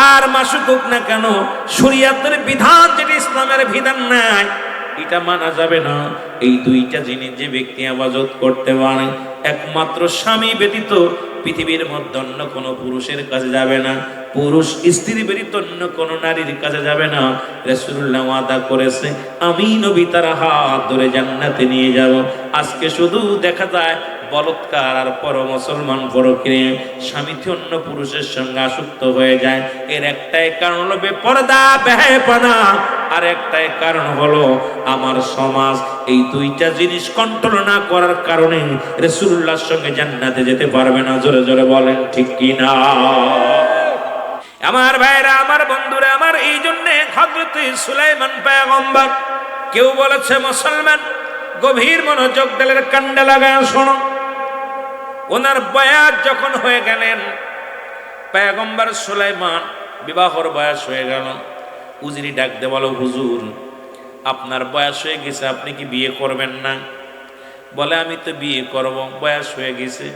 আর মাসুক হোক না কেন, শরীয়তের বিধান যেটা ইসলামের বিধান নাই, এটা মানা যাবে না। এই দুইটা জিনিস যে ব্যক্তি ইবাদত করতে পারে, একমাত্র স্বামী ব্যতীত পৃথিবীর মধ্যে অন্য কোনো পুরুষের কাছে যাবে না, পুরুষ স্ত্রী ব্যতীত অন্য কোনো নারীর কাছে যাবে না। রাসূলুল্লাহ ওয়াদা করেছে আমি নবী তার হাত ধরে জান্নাতে নিয়ে যাব। আজকে শুধু দেখা যায় বলৎকার আর পর মুসলমান পরকীয়া, স্বামীটি অন্য পুরুষের সঙ্গে আসক্ত হয়ে যায়। এর একটাই কারণ হলো বেপরদা, বেহায়াপনা, আর একটাই কারণ হলো আমার সমাজ এই দুইটা জিনিস কন্ট্রোল না করার কারণে রাসূলুল্লাহর সঙ্গে জান্নাতে যেতে পারবে না। জোরে জোরে বলেন ঠিক কিনা? আমার ভাইরা, আমার বন্ধুরা আমার, এই জন্য হযরত সুলাইমান পয়গম্বর, কেউ বলেছে মুসলমান, গভীর মনোযোগ দিলের কান্ডা লাগায় শোনো। ওনার বয়স যখন হয়ে গেলেন, পয়গম্বর সুলাইমান বিবাহর বয়স হয়ে গেল, উজিরি ডাক দে বলো হুজুর আপনার বয়স হয়ে গেছে, আপনি কি বিয়ে করবেন না? বলে আমি তো বিয়ে করব, বয়স হয়ে গেছে,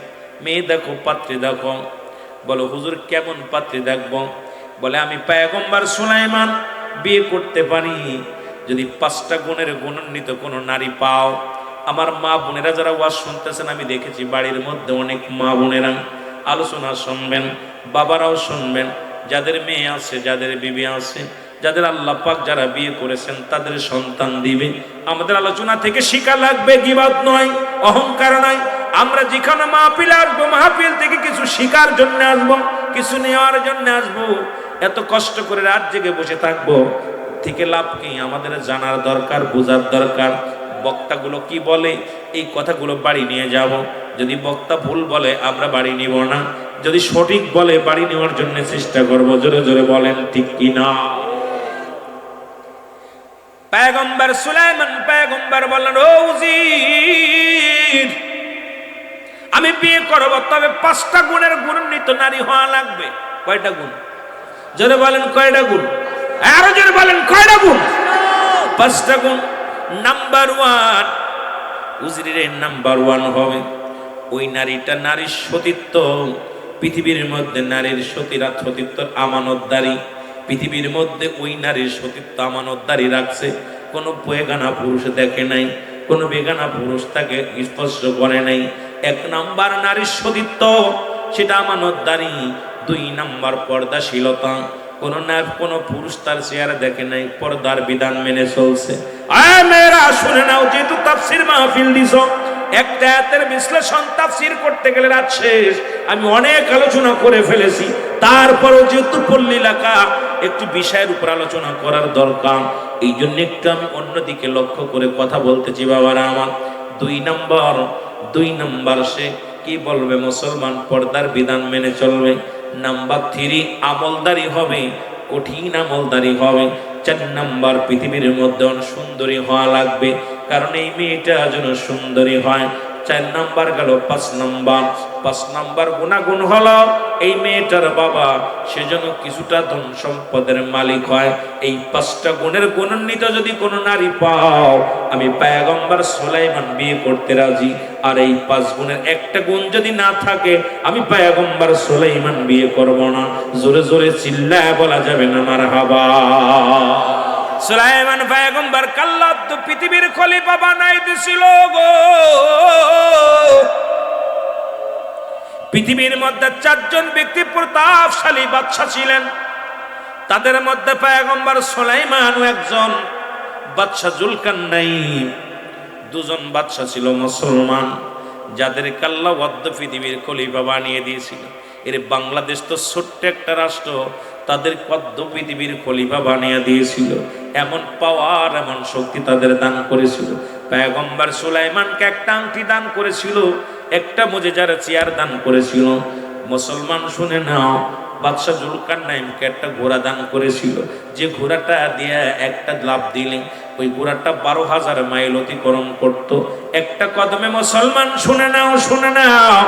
মেয়ে দেখো, পাত্রী দেখো। বলো হুজুর কেমন পাত্রী দেখবো? বলে আমি পয়গম্বর সুলাইমান বিয়ে করতে পারি যদি 5টা গুণের গুণান্বিত কোনো নারী পাও। আমার মা বোনেরা যারা ওয়াজ শুনতেছেন, আমি দেখেছি বাড়ির মধ্যে অনেক মা বোনেরা আলোচনা শুনবেন, বাবারাও শুনবেন, যাদের মেয়ে আছে, যাদের বিবি আছে, যাদের আল্লাহ পাক যারা বিয়ে করেছেন তাদের সন্তান দিবে। আমাদের আলোচনা থেকে শিক্ষা লাগবে, গীবত নয়, অহংকার নয়। আমরা যেখানে মাহফিলে আসবো, মাহফিল থেকে কিছু শিখার জন্য আসবো, কিছু নেওয়ার জন্য আসবো। এত কষ্ট করে রাত জেগে বসে থাকবো থেকে লাভ কি? আমাদের জানার দরকার, বোঝার দরকার। বক্তাগুলো কি বলে এই কথাগুলো বাড়ি নিয়ে যাব। যদি বক্তা ভুল বলে আমরা বাড়ি নিব না, যদি সঠিক বলে বাড়ি নেওয়ার জন্য চেষ্টা করব। জোরে জোরে বলেন ঠিক কিনা? পয়গম্বর সুলাইমান পয়গম্বর বললেন, ও উজির, আমি বিয়ে করব, তবে 5টা গুণের গুণান্বিত নারী হওয়া লাগবে। কয়টা গুণ? জোরে বলেন কয়টা গুণ? আরো জোরে বলেন কয়টা গুণ? 5টা গুণ। নাম্বার 1, উজিরের নাম্বার 1 হবে ওই নারীটা নারীর সতীত্ব পৃথিবীর মধ্যে নারীর সতীত্বর আমানতদারি, পৃথিবীর মধ্যে ওই নারীর সতীত্ব আমানতদারি রাখছে। কোনো বেগানা পুরুষ দেখে নাই, কোনো বেগানা পুরুষ তাকে স্পর্শ করে নাই। 1 নাম্বার নারীর সতীত্ব, সেটা আমানতদারি। 2 নাম্বার পর্দাশীলতা, কোনো পুরুষ তার চেহারা দেখে নাই, পর্দার বিধান মেনে চলছে। আয় মেয়েরা শুনে নাও, যেহেতু তাফসীর মাহফিল দিছো, একটা আয়াতের বিশ্লেষণ তাফসীর করতে গেলে রাত শেষ। আমি অনেক আলোচনা করে ফেলেছি, তারপরও যেহেতু পল্লী এলাকা, একটু বিষয়ের উপর আলোচনা করার দরকার, এই জন্য একটু আমি অন্যদিকে লক্ষ্য করে কথা বলতেছি বাবারা আমার। 2 নাম্বার সে কি বলবে? মুসলমান পর্দার বিধান মেনে চলবে। নাম্বার 3 আমলদারি হবে, কঠিন আমলদারি হবে। 4 নাম্বার পৃথিবীর মধ্যে সুন্দরী হওয়া লাগবে, কারণ এই মেয়েটা যেন সুন্দরী হয়। 4 নাম্বার গেল। 5 নাম্বার গুণাগুণ হলো এই মেয়েটার বাবা সেজন্য কিছুটা ধন সম্পদের মালিক হয়। এই 5টা গুণের গুণান্বিত যদি কোনো নারী পাও, আমি পয়গম্বর সুলাইমান বিয়ে করতে রাজি। আর এই 5 গুণের একটা গুণ যদি না থাকে, আমি পয়গম্বর সুলাইমান বিয়ে করব না। জোরে জোরে চিল্লায় বলা যাবে না মারহাবা। সুলাইমান পয়গম্বর কাল্লাত তো পৃথিবীর খলিফা বানাই দিছিল গো। পৃথিবীর মধ্যে 4 জন ব্যক্তি প্রতাপশালী বাদশা ছিলেন, তাদের মধ্যে পয়গম্বর সুলাইমান একজন, বাদশা জুলকারনাইন। 2 জন বাদশা ছিল মুসলমান, যাদের আল্লাহ পৃথিবীর খলিফা বানিয়ে দিয়েছিল। এর বাংলাদেশ তো ছোট্ট একটা রাষ্ট্র, তাদের পৃথিবীর খলিফা বানিয়ে দিয়েছিল। এমন পাওয়ার, এমন শক্তি তাদের দান করেছিল। পয়গম্বর সুলাইমানকে একটা আংটি দান করেছিল, একটা মুজিজার চেয়ার দান করেছিল। মুসলমান শুনে নাও, বাদশা জুলকারনাইনকে একটা ঘোড়া দান করেছিল, যে ঘোড়াটা দিয়ে একটা লাফ দিলে ওই ঘোড়াটা 12,000 মাইল অতিক্রম করত একটা কদমে। মুসলমান শুনে নাও,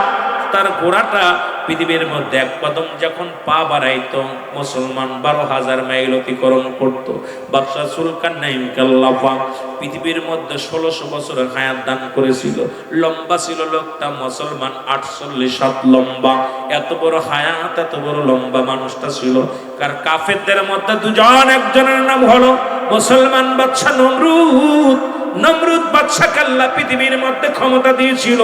তার ঘোড়াটা পৃথিবীর মধ্যে 1 কদম যখন পা বাড়াইতো, মুসলমান 12,000 মাইল অতিক্রম করত। বাদশা জুলকারনাইনকে আল্লাহ পাক পৃথিবীর মধ্যে 1600 বছর হায়াত দান করেছিল। লম্বা ছিল লোকটা মুসলমান 48 হাত লম্বা। এত বড় হায়াত, এত বড় লম্বা মানুষটা ছিল। কার কাফেরদের মধ্যে 2 জন, একজনের নাম হলো মুসলমান বাদশা নমরুদ বাদশাকে আল্লাহ পৃথিবীর মধ্যে ক্ষমতা দিয়েছিল।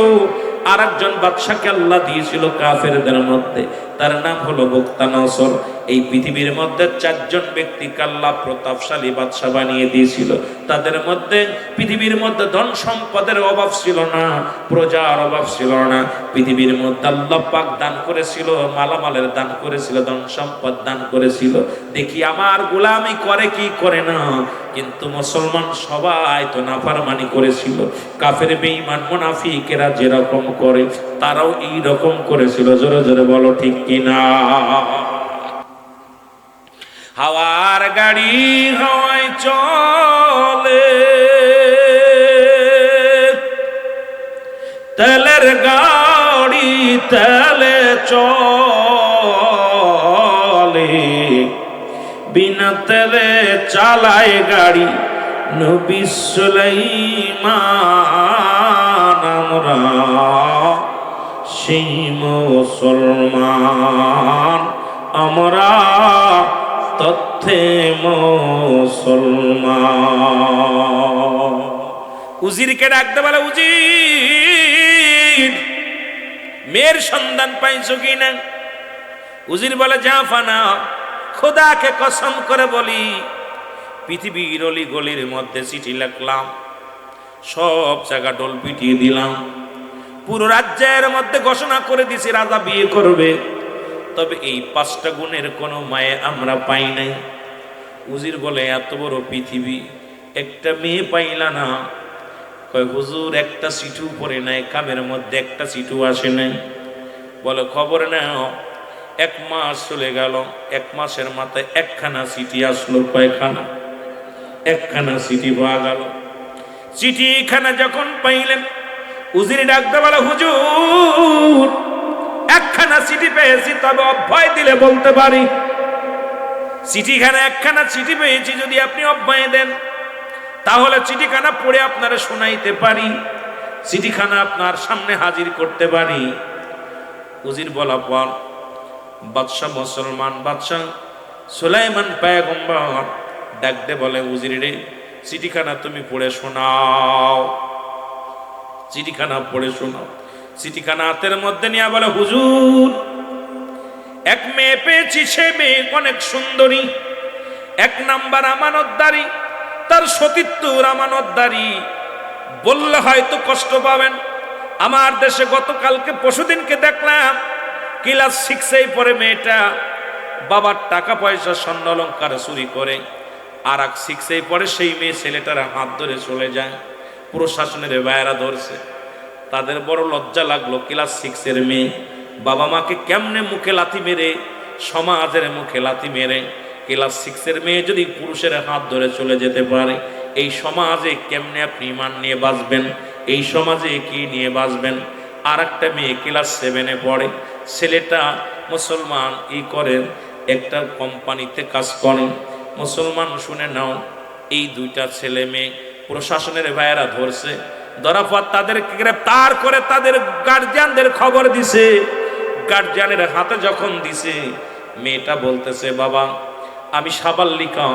আর একজন বাদশাকে আল্লাহ দিয়েছিল কাফেরদের মধ্যে, তার নাম হলো বুখতানসর। এই পৃথিবীর মধ্যে 4 জন ব্যক্তিকে আল্লাহ প্রতাপশালী বাদশা বানিয়ে দিয়েছিল। তাদের মধ্যে পৃথিবীর মধ্যে ধন সম্পদের অভাব ছিল না, প্রজার অভাব ছিল না। পৃথিবীর মধ্যে আল্লাহ পাক দান করেছিল, মালামালের দান করেছিল, ধন সম্পদ দান করেছিল। দেখি আমার গোলামি করে কি করে না, কিন্তু মুসলমান সবাই তো নাফরমানি করেছিল। কাফের বেঈমান মুনাফিকেরা যেরকম করে, তারাও এই রকম করেছিল। জোরে জোরে বলো ঠিক কিনা? হাওয়ার গাড়ি হাওয়ায় চলে, তেলের গাড়ি তেলে চলে, বিনা তেলে চালায় গাড়ি নবী সুলাইমান। আমরা সেই মুসলমান, আমরা তথ্যে মুসলমান। উজিরকে ডাকতে বলে, উজির মেয়ের সন্ধান পাইছো কিনা? উজির বলে, জাফানা খোদাকে কসম করে বলি, পৃথিবীর অলি গলির মধ্যে চিঠি লিখলাম, সব জায়গা ডোল পিটিয়ে দিলাম, পুরো রাজ্যের মধ্যে ঘোষণা করে দিছি রাজা বিয়ে করবে, তবে এই 5টা গুণের কোনো মায়ে আমরা পাই নাই। উজির বলে, এত বড় পৃথিবী, একটা মেয়ে পাইলা না? কয়, হুজুর একটা চিঠি পড়ে নাই, কামের মধ্যে একটা চিঠি আসে নাই। বলে, খবর নাও, 1 মাস চলে গেল, 1 মাসের মাথায় 1খানা চিঠি আসলো। কয়খানা? 1খানা চিঠি পাওয়া গেল। চিঠিখানা যখন পাইলেন, উজির ডাকতে বলে, হুজুর 1খানা চিঠি পেয়েছি, তবে অভয় দিলে বলতে পারি। চিঠিখানা 1খানা চিঠি পেয়েছি, যদি আপনি অভয় দেন তাহলে চিঠিখানা পড়ে আপনারা শোনাইতে পারি, চিঠিখানা আপনার সামনে হাজির করতে পারি। উজির বলা পর বাদশাহ, মুসলমান বাদশাহ সুলাইমান পয়গম্বর ডাক দে বলে, উজির রে, চিঠিখানা তুমি পড়ে শোনাও, চিঠিখানা পড়ে শোনাও। চিঠিখানা হাতের মধ্যে নিয়ে বলে, হুজুর, এক মেয়ে পেয়েছি, সে মেয়ে অনেক সুন্দরী, 1 নাম্বার আমানতদারি, তার সতীত্বর আমানতদারি, বললে হয়তো কষ্ট পাবেন। আমার দেশে গতকালকে পরশুদিনকে দেখলাম ক্লাস 6 পড়ে মেয়েটা বাবার টাকা পয়সা স্বর্ণ অলংকার চুরি করে, আর 6 পড়ে সেই মেয়ে ছেলেটার হাত ধরে চলে যায়। প্রশাসনের ভাইয়েরা ধরছে, তাদের বড় লজ্জা লাগলো। ক্লাস 6 মেয়ে বাবা মাকে কেমনে মুখে লাথি মেরে, সমাজের মুখে লাথি মেরে, ক্লাস 6 মেয়ে যদি পুরুষের হাত ধরে চলে যেতে পারে, এই সমাজে কেমনে আপনি ইমান নিয়ে বাঁচবেন? এই সমাজে কি নিয়ে বাঁচবেন? আর একটা মেয়ে ক্লাস 7 পড়ে, ছেলেটা মুসলমান, করেন একটা কোম্পানিতে কাজ করেন। মুসলমান, শুনে নাও, এই 2টা ছেলে মেয়ে প্রশাসনের ভাইয়েরা ধরছে, ধরার পর তাদেরকে গ্রেপ্তার করে তাদের গার্জিয়ানদের খবর দিছে। গার্জিয়ানের হাতে যখন দিছে, মেয়েটা বলতেছে, বাবা আমি সাবাল্লিকা,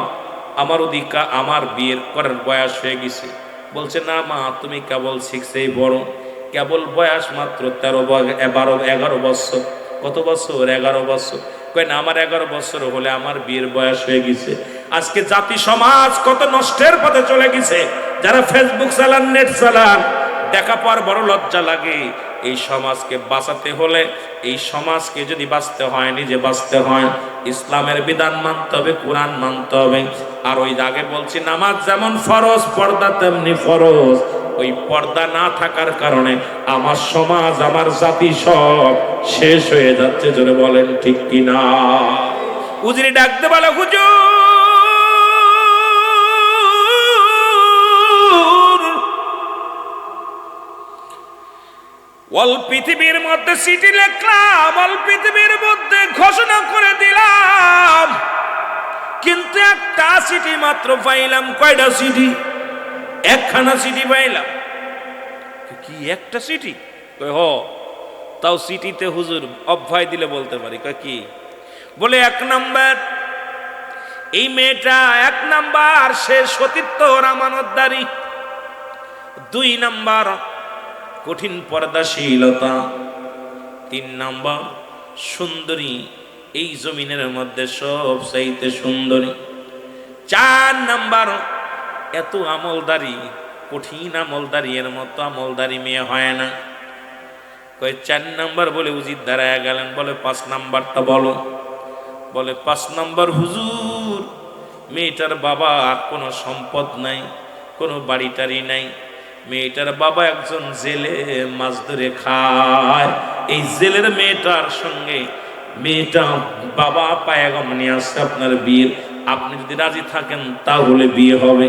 আমার ওদিকা, আমার বিয়ের করার বয়স হয়ে গেছে। বলছে, না মা, তুমি কেবল 6 বড়, কেবল বয়স মাত্র 11 বছর। কত বছর? 11 বছর। কয় না, আমার 11 বছর হলে আমার বিয়ের বয়স হয়ে গেছে। আজকে জাতি সমাজ কত নষ্টের পথে চলে গেছে। যারা ফেসবুক চালান, নেট চালান, দেখা পর বড় লজ্জা লাগে। এই সমাজকে বাঁচাতে হলে, এই সমাজকে যদি বাঁচতে হয়, নিজে বাঁচতে হয়, ইসলামের বিধান মানতে হবে, কোরআন মানতে হবে। আর ওই আগে বলছি, নামাজ যেমন ফরজ, পর্দা তেমনি ফরজ। ওই পর্দা না থাকার কারণে আমার সমাজ, আমার জাতি সব শেষ হয়ে যাচ্ছে। জোরে বলেন ঠিক কিনা? উজিরি ডাকতে বলে, হুজুর, অল পৃথিবীর মধ্যে চিঠি লিখলাম, অল পৃথিবীর মধ্যে ঘোষণা করে দিলাম, কিন্তু একটা চিঠি মাত্র পাইলাম। কয়টা চিঠি? 1খানা চিঠি পাইলাম। কি একটা চিঠি? কয় হ। তাও চিঠিতে হুজুর অভয় দিলে বলতে পারি। কয় কি? বলে 1 নাম্বার, এই মেয়েটা 1 নাম্বার সে সতীত্ব আমানতদারি। 2 নাম্বার কঠিন পর্দাশীলতা। 3 নাম্বার সুন্দরী, এই জমিনের মধ্যে সব চাইতে সুন্দরী। 4 নাম্বার এত আমলদারি, কঠিন আমলদারি, এর মতো আমলদারি মেয়ে হয় না। কয় 4 নাম্বার বলে উজির দাঁড়ায় গেলেন। বলে 5 নাম্বারটা বলো। বলে 5 নাম্বার, হুজুর, মেয়েটার বাবা কোনো সম্পদ নাই, কোনো বাড়ি টাড়ি নাই। মেয়েটার বাবা একজন জেলে মাছ ধরে খায়। এই জেলের মেয়েটার সঙ্গে মেয়েটা বাবা পায়গাম নিয়ে আসছে আপনার বিয়ের, আপনি যদি রাজি থাকেন তাহলে বিয়ে হবে।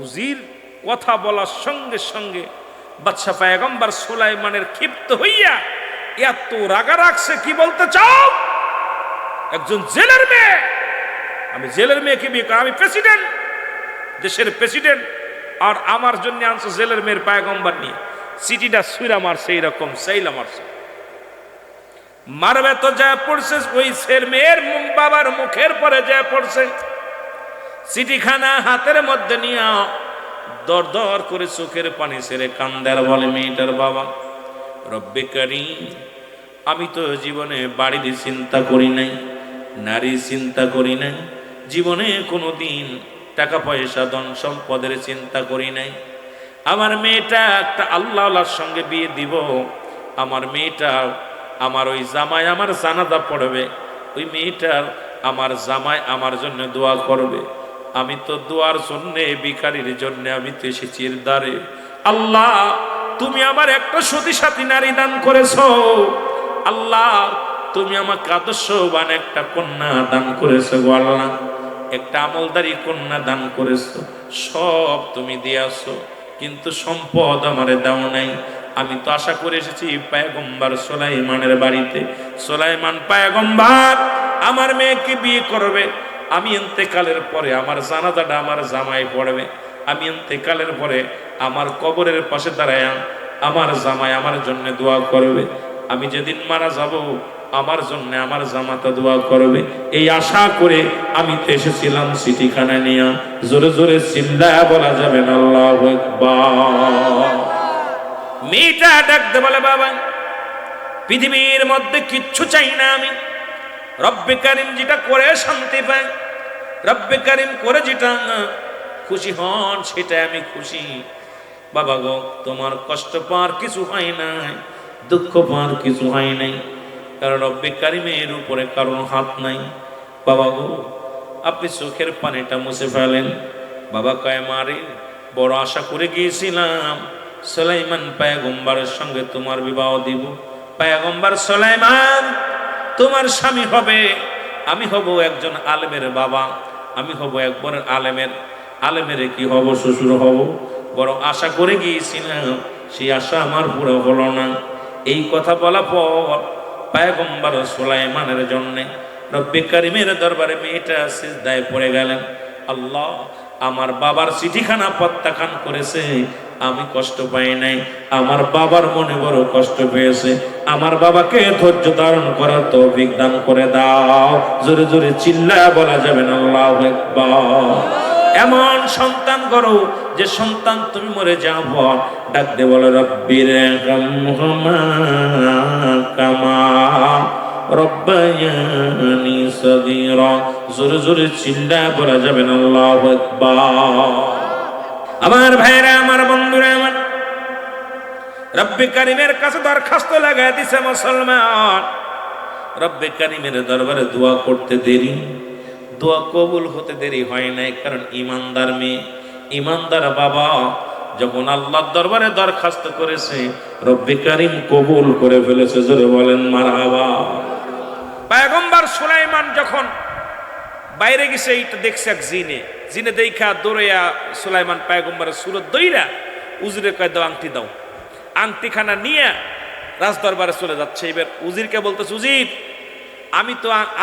উজির কথা বলার সঙ্গে সঙ্গে বাদশা পয়গম্বর সুলাইমানের ক্ষিপ্ত হইয়া এত রাগা রাখছে। কি বলতে চাও? একজন জেলের মেয়ে, আমি জেলের মেয়েকে বিয়ে করি, আমি প্রেসিডেন্ট, দেশের প্রেসিডেন্ট, আর আমার জন্য আনছো জেলের মেয়ের পয়গম্বর নিয়ে। চিঠিটা সুইরা মারছে, এইরকম সেইলা মারছে। মারবে তো যা পড়ছে ওই ছেলের মেয়ের বাবার মুখের পরে যা পড়ছে। চিঠিখানা হাতের মধ্যে নিয়ে দর দর করে চোখের পানি ছেড়ে কান্দার বলে, মেয়েটার বাবা, রব্বে কারীম, আমি তো জীবনে বাড়ির চিন্তা করি নাই, নারী চিন্তা করি নাই, জীবনে কোনো দিন টাকা পয়সা ধন সম্পদের চিন্তা করি নাই। আমার মেয়েটা একটা আল্লাহর সঙ্গে বিয়ে দিব। আমার মেয়েটা, আমার ওই জামাই আমার জানাজা পড়বে, ওই মেয়েটার আমার জামাই আমার জন্য দোয়া করবে। আমি তো দোয়ার জন্য, ভিখারির জন্য আমি তো এসেছি এর দ্বারে। আল্লাহ, তুমি আমার একটা সতী সাথী নারী দান করেছো। আল্লাহ, তুমি আমাকে আদর্শবান একটা কন্যা দান করেছো গো আল্লাহ, একটা আমলদারি কন্যা দান করেছো, সব তুমি দিয়াছো, কিন্তু সম্পদ আমারে দাও নাই। আমি তো আশা করে এসেছি পয়গম্বর সুলাইমানের বাড়িতে। সুলাইমান পয়গম্বর আমার মেয়েকে বিয়ে করবে। আমি ইন্তেকালের পরে আমার জানাজাটা আমার জামাই পড়বে। আমি ইন্তেকালের পরে আমার কবরের পাশে দাঁড়ায় আমার জামাই আমার জন্য দোয়া করবে। আমি যেদিন মারা যাব আমার জন্য আমার জামাতা দোয়া করবে, এই আশা করে আমি তো এসেছিলাম চিঠিখানা নিয়ে। জোরে জোরে চিল্লায়া বলা যাবে না আল্লাহু আকবার। মেয়েটা ডাকতে বলে, বাবা পৃথিবীর মধ্যে কিচ্ছু চাই না আমি, রব্বে কারিম যেটা করে শান্তি পাই, রব্বে কারিম করে যেটা খুশি হন সেটা আমি খুশি। বাবা গো তোমার কষ্ট পাওয়ার কিছু হয় নাই, দুঃখ পাওয়ার কিছু হয় নাই, কারণ রব্বে কারিমের উপরে কারণ হাত নাই। বাবা গো আপনি চোখের পানিটা মুছে ফেলেন। বাবা কয় মারে বড় আশা করে গিয়েছিলাম সুলাইমান পয়গম্বরের সঙ্গে তোমার বিবাহ দিব, পয়গম্বর সুলাইমান তোমার স্বামী হবে, আমি হব একজন আলেমের বাবা, আমি হব একবার আলেমের কি হব, শ্বশুর হব। বড় আশা করে গিয়েছিলাম, সেই আশা আমার পুরো হলো না। এই কথা বলা পর পয়গম্বর সুলাইমানের জন্য রব্বে কারিমের দরবারে মেয়েটা সিজদায় পড়ে গেলেন। আল্লাহ আমার বাবার চিঠিখানা প্রত্যাখ্যান করেছে, আমি কষ্ট পাই নাই, আমার বাবার মনে বড় কষ্ট পেয়েছে, আমার বাবাকে ধৈর্য ধারণ করার তৌফিক দান করে দাও। জোরে জোরে চিল্লায়া বলা যাবে না আল্লাহু আকবার। এমন সন্তান করো যে সন্তান তুমি মরে যাব ডাক দে বলো রব্বির হামহুমা কামা রব্বায়ানি সগীরা। জোরে জোরে চিল্লায়া বলা যাবে না আল্লাহু আকবার। আমার ভাইরা, আমার বন্ধুরা, আমার রব্বে কারিমের কাছে দরখাস্ত লাগাই দিছে মুসলমান। রব্বে কারিমের দরবারে দোয়া করতে দেরি, দোয়া কবুল হতে দেরি হয় নাই, কারণ ইমানদার মেয়ে, ইমানদার বাবা যখন আল্লাহর দরবারে দরখাস্ত করেছে রব্বে কারিম কবুল করে ফেলেছে। জোরে বলেন মারহাবা। পয়গম্বর সুলাইমান যখন বাইরে গেছে এইটা দেখছে এক জিনে দেখা দৌড়াইয়া সুলাইমান পয়গম্বরের সুরত দইরা উজিরে কয় দাও আংটি দাও। আংটিখানা নিয়ে রাজদরবারে চলে যাচ্ছে। এবার উজিরকে বলতেছে, উজির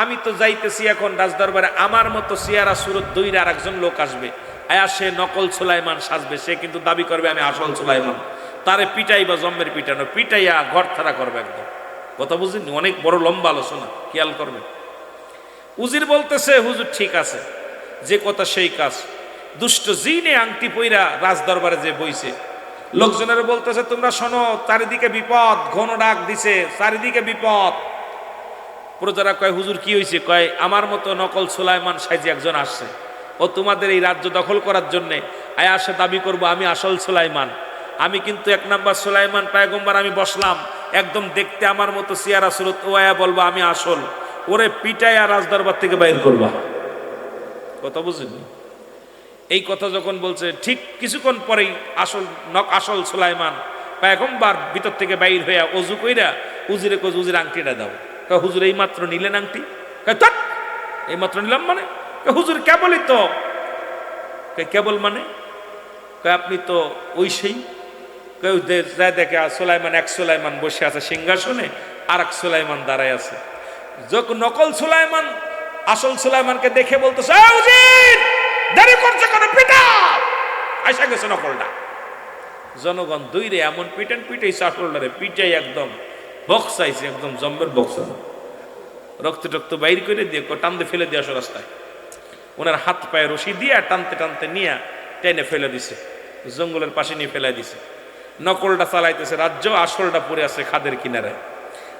আমি তো যাইতেছি এখন রাজদরবারে, আমার মতো সিয়ারা সুরত দইরা আর একজন লোক আসবে, আয়া সে নকল সুলাইমান সাজবে, সে কিন্তু দাবি করবে আমি আসল সুলাইমান, তারে পিটাই বা জম্মের পিটানো, পিটাইয়া ঘর ছাড়া করবে একদম। কথা বুঝিনি, অনেক বড় লম্বা আলোচনা, খেয়াল করবে। উজির বলতেছে, হুজুর ঠিক আছে, যে কথা সেই কাজ। দুষ্ট জিনে আংটি পইরা রাজদরবারে যে বইছে, লোকজনের বলতেছে তোমরা শোনো, চারিদিকে বিপদ, ঘন ডাক দিছে, চারিদিকে বিপদ। প্রজারা কয় হুজুর কি হয়েছে? কয় আমার মতো নকল সুলাইমান সাইজি একজন আসছে, ও তোমাদের এই রাজ্য দখল করার জন্যে আয়া আসে দাবি করবো আমি আসল সুলাইমান। আমি কিন্তু এক নাম্বার সুলাইমান পয়গম্বর, আমি বসলাম একদম দেখতে আমার মতো সিয়ারা সুরত, ও আয়া বলবো আমি আসল, ওরে পিটাইয়া রাজদরবার থেকে বাইর করবা। কথা বুঝিনি। এই কথা যখন বলছে ঠিক কিছুক্ষণ পরেই আসল সুলাইমান পয়গম্বর ভিতর থেকে বাইর হইয়া অজু কইরা উজিরে কজ উজির আংটিটা দাও। কয় হুজুর এই মাত্র নিলেন আংটি? কয় তাক এই মাত্র নিলাম মানে? কয় হুজুর কেবলই তো। কয় কেবল মানে? কয় আপনি তো ওই সেই। কেউ যায় দেখে সুলাইমান, এক সুলাইমান বসে আছে সিংহাসনে, আর এক সুলাইমান দাঁড়ায় আছে। যখন নকল সুলাইমান আসল সুলাইমানকে দেখে বলতেছে, দেরি করছে কেন, পিটা। আইসা গেছে নকলটা। জনগণ দইরে এমন পিটাইছে আসলটারে, পিটাই একদম বক্সাইছে, একদম জম্বের বক্সা, রক্ত টক্ত বাইর করে দিয়ে টানতে ফেলে দিয়ে আসো রাস্তায়। ওনার হাত পায়ে রশি দিয়ে টানতে টানতে নিয়ে টেনে ফেলে দিছে, জঙ্গলের পাশে নিয়ে ফেলে দিছে। নকলটা চালাইতেছে রাজ্য, আসলটা পড়ে আছে খাদের কিনারে।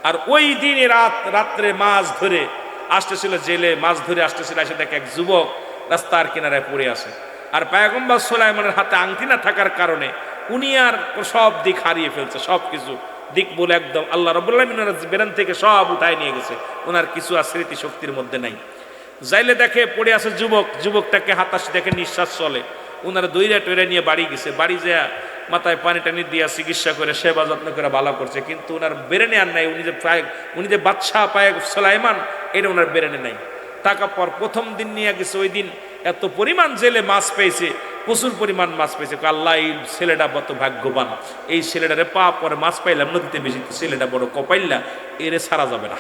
আর ওই দিনে রাত্রে মাছ ধরে আসতেছিল, জেলে মাছ ধরে আসতেছিল, এসে দেখে এক যুবক রাস্তার কিনারায় পড়ে আছে। আর পয়গম্বর সুলাইমানের হাতে আংটি না থাকার কারণে উনি আর সব দিক হারিয়ে ফেলছে, সব কিছু দিক বলে একদম আল্লাহ রাব্বুল আলামিনের বেরেন থেকে সব উঠায় নিয়ে গেছে, ওনার কিছু আর স্মৃতি শক্তির মধ্যে নাই। যাইলে দেখে পড়ে আছে যুবকটাকে হাতাশ দেখে নিঃশ্বাস চলে, ওনারা দইরা টইরা নিয়ে বাড়ি গেছে। বাড়ি যায় মাথায় পানি টানি দিয়া চিকিৎসা করে সেবা যত্ন করে ভালো করছে, কিন্তু ওনার বেরেনে আর নাই। উনি যে বাদশাহ পায় সুলাইমান, এটা ওনার বেরেনে নাই। টাকা পর প্রথম দিন নিয়ে গেছে, ওই দিন এত পরিমাণ জেলে মাছ পেয়েছে, প্রচুর পরিমাণ মাছ পেয়েছে। আল্লাহ এই ছেলেটা বড় ভাগ্যবান, এই ছেলেটারে পা পরে মাছ পাইলাম নদীতে বেশি, ছেলেটা বড় কপাইল্লা, এরে ছাড়া যাবে না।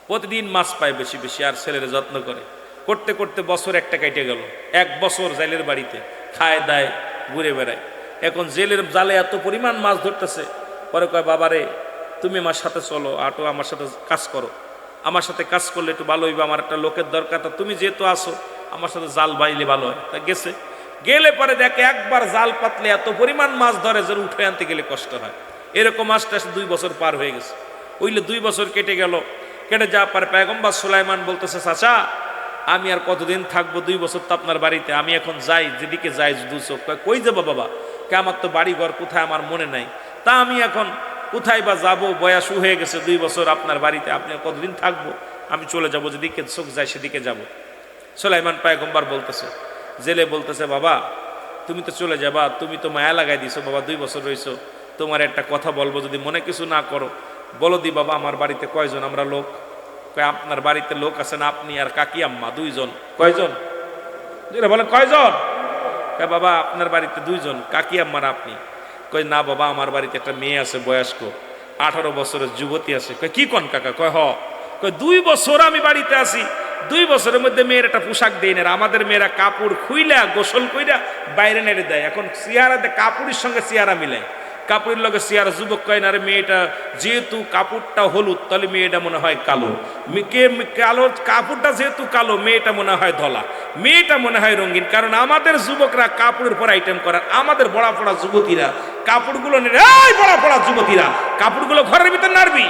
প্রতিদিন মাছ পায় বেশি বেশি, আর ছেলের যত্ন করে করতে করতে বছর একটা কেটে গেল। 1 বছর জেলের বাড়িতে খায় দায় ঘুরে বেড়ায়। এখন জেলের জালে এত পরিমাণ মাছ ধরতেছে, পরে কয় বাবারে তুমি আমার সাথে চলো, আটো আমার সাথে কাজ করো, আমার সাথে কাজ করলে একটু ভালো হইবে, আমার একটা লোকের দরকার, তা তুমি যেহেতু আসো আমার সাথে জাল বাইলে ভালো হয়। তা গেছে, গেলে পরে দেখে একবার জাল পাতলে এত পরিমাণ মাছ ধরে যে উঠে আনতে গেলে কষ্ট হয়। এরকম আস্তে আস্তে 2 বছর পার হয়ে গেছে। ওইলে 2 বছর কেটে গেল। কেটে যাওয়ার পরে পয়গম্বর সুলাইমান বলতেছে, চাচা আমি আর কতদিন থাকবো, 2 বছর তো আপনার বাড়িতে, আমি এখন যাই, যেদিকে যাই 2 চোখ। কই যাবো বাবা? কে আমার তো বাড়ি ঘর কোথায় আমার মনে নাই, তা আমি এখন কোথায় বা যাবো, বয়স হয়ে গেছে, 2 বছর আপনার বাড়িতে, আপনি কতদিন থাকবো, আমি চলে যাব, যেদিকে চোখ যায় সেদিকে যাব। সুলাইমান পয়গম্বর বলতেছে, জেলে বলতেছে, বাবা তুমি তো চলে যাবা, তুমি তো মায়া লাগাই দিছো বাবা, 2 বছর রইছো, তোমার একটা কথা বলবো, যদি মনে কিছু না করো বলো দি বাবা, আমার বাড়িতে কয়জন আমরা লোক? কয় আপনার বাড়িতে লোক আছেন আপনি আর কাকি আম্মা 2 জন। কয়জন? বলেন কয়জন? কয় বাবা আপনার বাড়িতে 2 জন, কাকি আম্মার আপনি। কয় না বাবা আমার বাড়িতে একটা মেয়ে আছে বয়স্ক, 18 বছরের যুবতী আছে। কয় কি কোন কাকা? কয় হ। কয় 2 বছর আমি বাড়িতে আছি, 2 বছরের মধ্যে মেয়ের একটা পোশাক দেয় না। আমাদের মেয়েরা কাপড় খুইলা গোসল কইরা বাইরে নেড়ে দেয়। এখন চেহারাতে কাপড়ের সঙ্গে চেহারা মিলায়, কাপড়ের লগে চেহারা। যুবক কয় না রে, মেয়েটা যেহেতু কাপড়টা হলুদ তাহলে মেয়েটা মনে হয় কালো, কালো কাপড়টা যেহেতু কালো মেয়েটা মনে হয় ধলা, মেয়েটা মনে হয় রঙিন। কারণ আমাদের যুবকরা কাপড়ের পর আইটেম করার, আমাদের বড়া পড়া যুবতীরা কাপড়গুলো বড়া পড়া যুবতীরা কাপড়গুলো ঘরের ভিতর নাড়বি,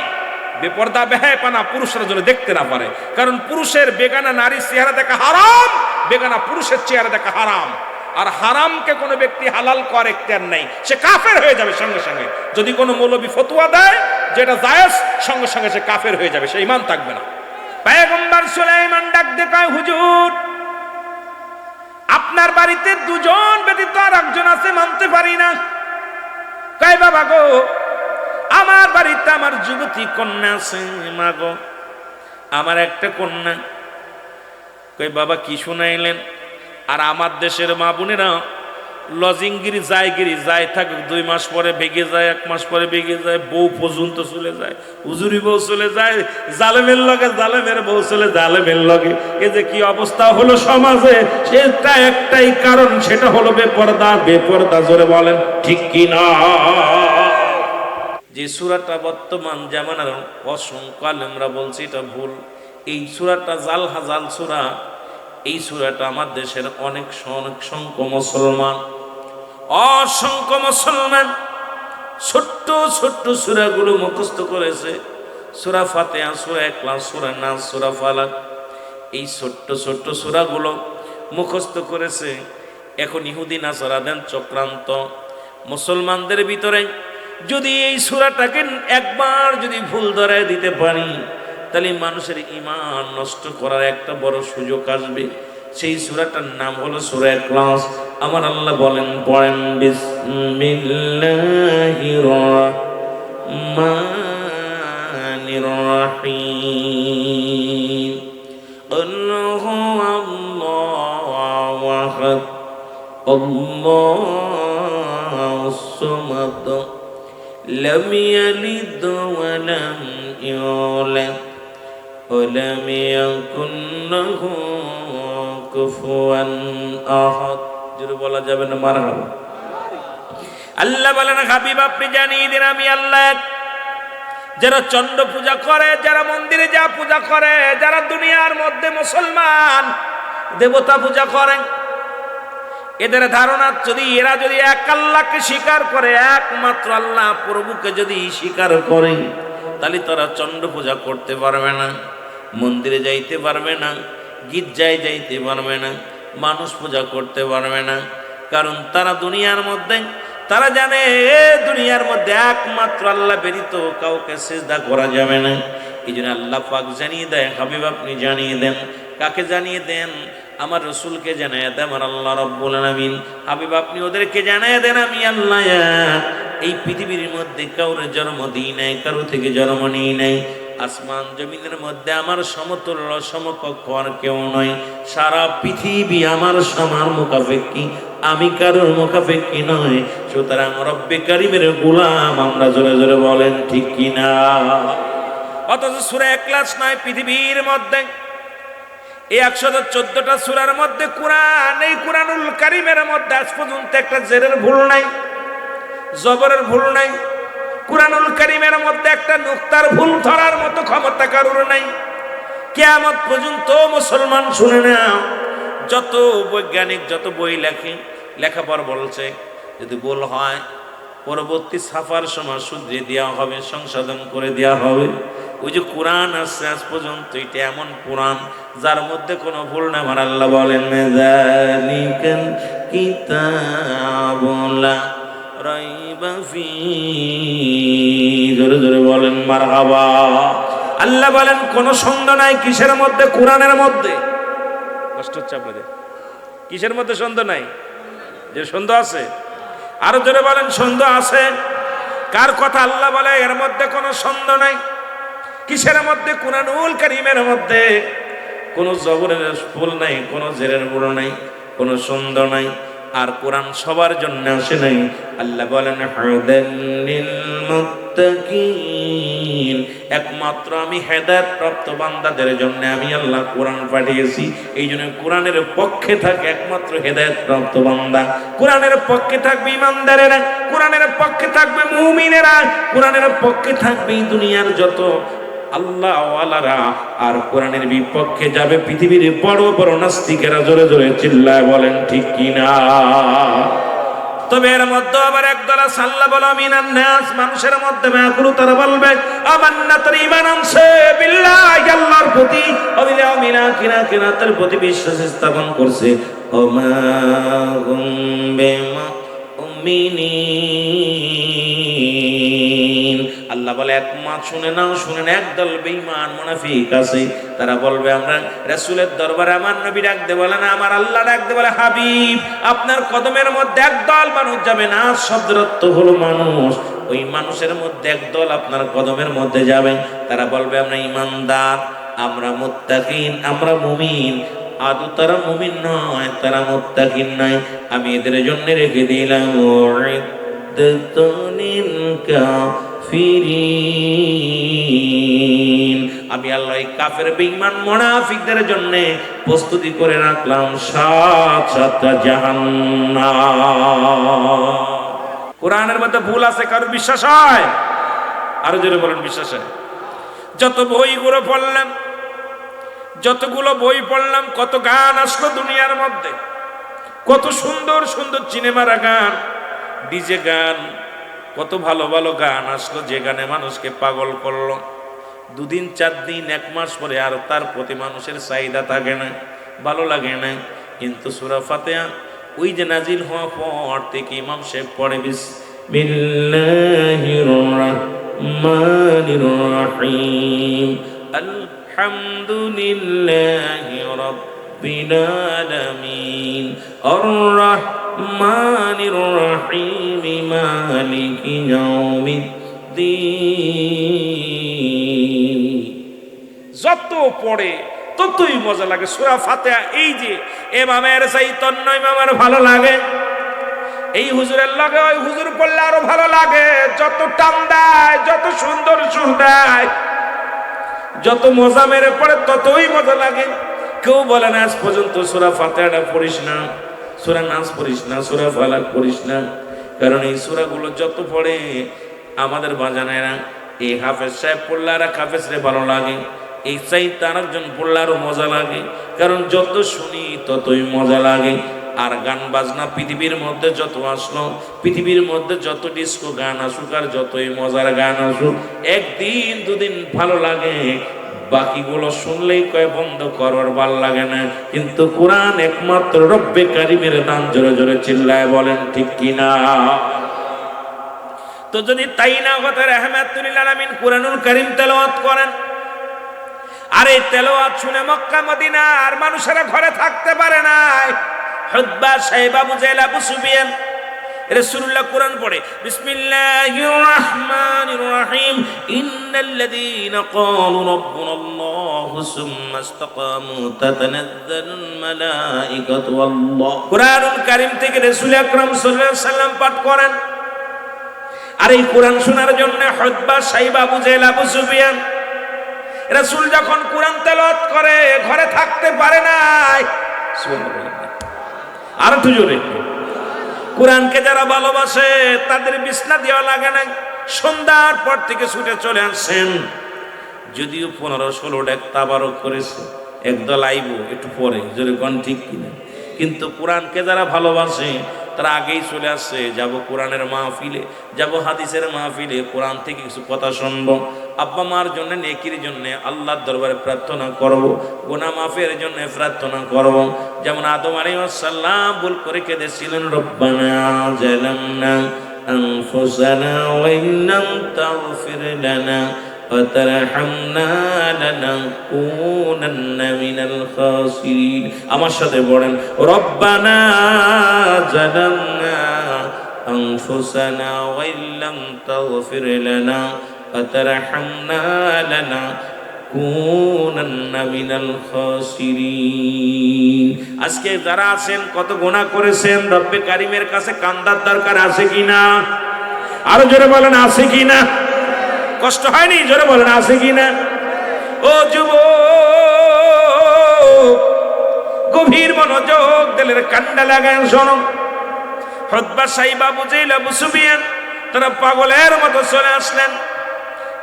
বেপর্দা বেহায় পানা পুরুষরা যেন দেখতে না পারে। কারণ পুরুষের বেগানা নারীর চেহারা দেখা হারাম, বেগানা পুরুষের চেহারা দেখা হারাম। আর হারামকে কোনো ব্যক্তি হালাল করার এখতিয়ার নাই, সে কাফের হয়ে যাবে সঙ্গে সঙ্গে। যদি কোনো মৌলবী ফতোয়া দেয় যেটা জায়েজ, সঙ্গে সঙ্গে সে কাফের হয়ে যাবে, সে ঈমান থাকবে না। পয়গম্বর সুলাইমান ডাক দিয়ে কয়, হুজুর আপনার বাড়িতে 2 জন ব্যতীত আর একজন আছে, মানতে পারি না। কয় বাবা গো, আমার বাড়িতে আমার যুবতী কন্যা আছে, মা গো আমার একটা কন্যা। কই বাবা কি শুনাইলেন? আর আমার দেশের মা বোনেরা লজিংগিরি যায়গিরি যায় থাকে, 2 মাস পরে ভেগে যায়, 1 মাস পরে ভেগে যায়, বউ পর্যন্ত চলে যায়, হুজুরি বউ চলে যায়, জালেমের লগে জালেমের বউ চলে জালেমের লগে। এ যে কি অবস্থা হলো সমাজে, সেটা একটাই কারণ, সেটা হলো বেপরদা। বেপরদা জোরে বলেন ঠিক কি না? যে সূরাটা বর্তমান জামানার অসংখ্য আলেমরা বলছে এটা ভুল। এই সূরাটা জাল হাজাল সূরা। এই সূরাটা আমার দেশের অনেক সংখ্য মুসলমান, অসংখ্য মুসলমান ছোট্ট ছোট্ট সূরাগুলো মুখস্থ করেছে। সূরা ফাতিহা, সূরা ইখলাস, সূরা নাস, সূরা ফালাক, এই ছোট্ট ছোট্ট সূরাগুলো মুখস্থ করেছে। এখন ইহুদি নাসারাদের চক্রান্ত, মুসলমানদের ভিতরে যদি এই সূরাটাকে একবার যদি ভুল ধরায় দিতে পারি, তাহলে মানুষের ঈমান নষ্ট করার একটা বড় সুযোগ আসবে। সেই সূরাটার নাম হলো সূরা ইখলাস। আমার আল্লাহ বলেন, পড়েন বিসমিল্লাহির রাহমানির রাহিম। আল্লাহু আল্লাহু আহাদ, আল্লাহুস সামাদ, লাম ইয়ালিদ ওয়া লাম ইউলাদ ولم يكن له كفوا احد। জোরে বলা যাবে না মারহাবা? আল্লাহ বলেন, হাবিব আপনি জানিয়ে দিন আমি আল্লাহ। যারা চন্দ্র পূজা করে, যারা মন্দিরে যা পূজা করে, যারা দুনিয়ার মধ্যে মুসলমান দেবতা পূজা করে, এদের ধারণা যদি এরা যদি এক আল্লাহকে স্বীকার করে, একমাত্র আল্লাহ প্রভুকে যদি স্বীকার করে, তাহলে তারা চন্দ্র পূজা করতে পারবে না, মন্দিরে যাইতে পারবে না, গির্জায় যাইতে পারবে না, মানুষ পূজা করতে পারবে না। কারণ তারা দুনিয়ার মধ্যে, তারা জানে দুনিয়ার মধ্যে একমাত্র আল্লাহ ব্যতীত কাউকে সিজদা করা যাবে না। এই জন্য আল্লাহ পাক জানিয়ে দেয়, হাবিব আপনি জানিয়ে দেন। কাকে জানিয়ে দেন? আমার রসুলকে জানিয়ে দেন, আমার আল্লাহ রাব্বুল আলামিন। হাবিব আপনি ওদেরকে জানিয়ে দেন আমি আল্লাহ এই পৃথিবীর মধ্যে কাউরে জন্ম দিই নাই, কারো থেকে জন্ম নিই নাই। আসমান জমিনের মধ্যে আমার সমতুল্য সমকক্ষ আর কেউ নয়। সারা পৃথিবী আমার সমান মুখাপেক্ষী, আমি কারোর মুখাপেক্ষী নয়। সুতরাং রব্বে কারিমের গোলাম আমরা। জোরে জোরে বলেন ঠিক কিনা? অথচ সূরা ইখলাস নয় পৃথিবীর মধ্যে এই 114টা সূরার মধ্যে কোরআন, এই কোরআনুল কারীমের মধ্যে আজ পর্যন্ত একটা জেরের ভুল নাই, জবরের ভুল নাই, কুরআনুল কারীমের মধ্যে একটা নুকতার ভুল ধরার মতো ক্ষমতা কারোর নাই। কিয়ামত পর্যন্ত মুসলমান শুনে নাও, যত বৈজ্ঞানিক যত বই লেখাপড় বলছে, যদি ভুল হয় পরবর্তী ছাপার সময় শুধরিয়ে দেওয়া হবে, সংশোধন করে দেওয়া হবে। ওই যে কোরআন আছে আজ পর্যন্ত, এটা এমন কোরআন যার মধ্যে কোনো ভুল না। আমার আল্লাহ বলেন যালিকাল কিতাবু লা রাইবা ফীহি, জোরে জোরে বলেন মারহাবা। আল্লাহ বলেন কোনো সন্দেহ নাই। কিসের মধ্যে? কোরআনের মধ্যে। কষ্ট হচ্ছে আপনাদের? কিসের মধ্যে সন্দেহ নাই? যে সন্দেহ আছে, আরো জোরে বলেন সন্দেহ আছে। কার কথা? আল্লাহ বলে এর মধ্যে কোনো সন্দেহ নাই। কিসের মধ্যে? কুরআনুল কারীমের মধ্যে কোনো জবরের ভুল নাই, কোনো জেরের ভুল নাই, কোনো সন্দেহ নাই। আর কোরআন সবার জন্য আসে নাই। আল্লাহ বলেন হুদাল লিল মুত্তাকিন, একমাত্র আমি হেদায়েত প্রাপ্ত বান্দাদের জন্য আমি আল্লাহ কোরআন পাঠিয়েছি। এই জন্য কোরআনের পক্ষে থাকে একমাত্র হেদায়েত প্রাপ্ত বান্দা, কোরআনের পক্ষে থাকবে ইমানদারেরা, কোরআনের পক্ষে থাকবে মুমিনেরা, কোরআনের পক্ষে থাকবে দুনিয়ার যত আল্লাহ ওয়ালারা। আর কোরআনের বিপক্ষে যাবে পৃথিবীর বড় বড় নাস্তিকেরা। জোরে জোরে চিল্লায় বলেন ঠিক কিনা? তবে এর মধ্যে আবার একদল আছে, আল্লাহ বলে মিনান নাস, মানুষের মধ্যে মাকুলু, তারা বলবে আমান্না, তার ঈমান আনছে বিল্লাহি, আল্লাহর প্রতি, অবিলা মিনা কিনা কিনাতের প্রতি বিশ্বাস স্থাপন করছে। ওমা হুম বিমুমিনিন, আল্লাহ বলে একমাত শুনে নাও, শুনেন, একদল বেঈমান মুনাফিক আছে। তারা বলবে আমরা রাসূলের দরবারে আমার নবী ডাকতে বলে না, আমার আল্লাহ ডাকতে বলে হাবিব, আপনার কদমের মধ্যে একদল মানুষ যাবে। না শব্দের অর্থ হলো মানুষ। ওই মানুষের মধ্যে একদল আপনার কদমের মধ্যে যাবে। তারা বলবে আমরা ঈমানদার, আমরা মুত্তাকিন, আমরা মুমিন। আদৌ তারা মুমিন নয়, তারা মুত্তাকিন নয়। আমি এদের জন্য রেখে দিলাম কাফিরিন, আমি আল্লাহ এই কাফের বেঈমান মুনাফিকদের জন্য প্রস্তুতি করে রাখলাম ৭ জাহান্নাম। কোরআনের মধ্যে ভুল আছে কারোর বিশ্বাস হয়? আরো জোরে বলেন বিশ্বাস হয়? যত বইগুলো পড়লাম, যতগুলো বই পড়লাম, কত গান আসলো দুনিয়ার মধ্যে, কত সুন্দর সুন্দর সিনেমার গান, ডিজে গান, কত ভালো ভালো গান আসলো, যে গানে মানুষকে পাগল করলো। 2 দিন 4 দিন 1 মাস পরে আর তার প্রতি মানুষের চাহিদা থাকে না, ভালো লাগে না। কিন্তু সূরা ফাতিহা ওই যে নাজিল হওয়া পর থেকে ইমাম সাহেব পড়ে বিসমিল্লাহির রাহমানির রাহিম, আলহামদুলিল্লাহি রাব্বিল আলামিন, আর রাহমানির রাহিম, মালিকি ইয়াউমিদ্দিন। যত পড়ে ততই মজা লাগে সূরা ফাতিহা। এই যে ইমামের চাইতে অন্য ইমামের ভালো লাগে, এই হুজুরের লাগে ওই হুজুর পড়লে আরো ভালো লাগে। যত টান দেয়, যত সুন্দর সুর দেয়, যত মজা মেরে পড়ে ততই মজা লাগে। কেউ বলে না আজ পর্যন্ত সূরা ফাতিহাটা পড়িস না, সূরা নাস পড়িস না, সূরা ফালাক পড়িস না। কারণ এই সূরাগুলো যত পড়ে আমাদের বাজানেরা, এই হাফেজ সাহেব পড়লে আর হাফেজরে ভালো লাগে, এই চাইতে আরেকজন পড়লে আরো মজা লাগে। কারণ যত শুনি ততই মজা লাগে। আর গান বাজনা পৃথিবীর মধ্যে যত আসলো, পৃথিবীর মধ্যে যত ডিস্কো গান আসুক আর যতই মজার গান আসুক, 1 দিন 2 দিন ভালো লাগে, বাকিগুলো শুনলেই কয় বন্ধ করার ভাল লাগে না। কিন্তু কোরআন একমাত্র রব্বে কারিমের দান। জোরে জোরে চিল্লায় বলেন ঠিক কিনা? তো যদি তাই না কথা, রাহমাতুল লিল আলামিন কোরআনুল কারীম তেলাওয়াত করেন, আর এই তেলাওয়াত শুনে মক্কা মদিনার মানুষেরা ঘরে থাকতে পারে নাই। হুতবা সাহেব আবু জাহেল আবু সুফিয়ান, রাসূলুল্লাহ কোরআন পড়ে বিসমিল্লাহির রাহমানির রাহিম, ইন্নাল্লাযীনা ক্বালু রাব্বুনাল্লাহু সুম্মা ইসতাকামু তাতানাজ্জালুল মালাঈকাতু ওয়াল্লাহ। কোরআনুল কারীম থেকে রাসূল আকরাম সাল্লাল্লাহু আলাইহি সাল্লাম পাঠ করেন। আর এই কোরআন শোনার জন্য হুতবা সাহেব আবু জাহেল আবু সুফিয়ান, রাসূল যখন কোরআন তেলাওয়াত করে ঘরে থাকতে পারে নাই। সুবহানাল্লাহ। আর একটু জোরে। কোরআনকে যারা ভালোবাসে তাদের বিছনা দেওয়া লাগে না, সন্ধ্যার পর থেকে ছুটে চলে আসছেন। যদিও 15-16 তাবারক করেছে, একদল আইব একটু পরে, জোরে কোন ঠিক কিনা। কিন্তু কোরআনকে যারা ভালোবাসে তারা আগেই চলে আসছে, যাব কোরআনের মাহফিলে, যাব হাদিসের মাহফিলে, কোরআন থেকে কিছু কথা শুনবো, আব্বা মার জন্য, নেকির জন্য আল্লাহর দরবারে প্রার্থনা করব, গুনাহ মাফের জন্য প্রার্থনা করব। যেমন আদম আলাইহিস সালাম ভুল করে কেঁদেছিলেন, রব্বানা জালামনা আনফুসানা ওয়া ইল্লাম তাগফির লানা وترحمنا لنكونن من الخاسرين। আমার সাথে বলেন, রব্বানা জালামনা আনফুসানা ওয়া ইল্লাম তাগফির লানা ওয়াতারহামনা লানাকুনান্না মিনাল খাসিরিন। আজকে যারা আছেন কত গুনাহ করেছেন, রব্বে কারিমের কাছে কান্দার দরকার আছে কিনা? আরো জোরে বলেন, আছে কিনা? কষ্ট হয়নি? জোরে বলেন, আছে কিনা? ও যুবক, গভীর মনোযোগ, দিলের কান্ডা লাগায় শোনো। উতবা, সাইবা, আবু জেহেল, আবু সুফিয়ান তারা পাগলের মতো চলে আসলেন,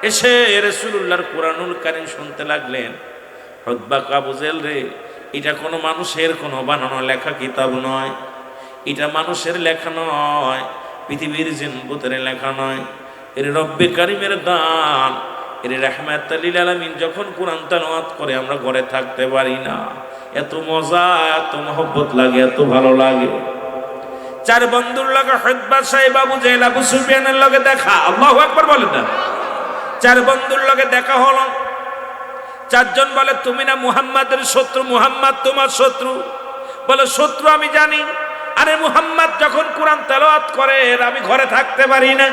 এসে রাসূলুল্লাহর কোরআনুল কারীম শুনতে লাগলেন। উতবা, আবু জেহেল রে, এটা কোনো মানুষের কোনো বানানো লেখা কিতাব নয়, এটা মানুষের লেখা নয়, পৃথিবীর জিনবুতের লেখা নয়, এর রব্বে কারিমের দান, এর রাহমাতুল লিল আলামিন। যখন কোরআন তেলাওয়াত করে আমরা ঘরে থাকতে পারি না, এত মজা, এত মহব্বত লাগে, এত ভালো লাগে। চার বন্ধুর লগে উতবা, সাইবা, আবু জেহেল, আবু সুফিয়ানের লগে দেখা, আল্লাহু আকবার বলেন না। চার বন্ধুর লগে দেখা হলো। চারজন বলে, তুমি না মুহাম্মাদের শত্রু, মুহাম্মদ তোমার শত্রু। বলে, শত্রু আমি জানি, আরে মুহাম্মদ যখন কোরআন তেলাওয়াত করে আমি ঘরে থাকতে পারি না।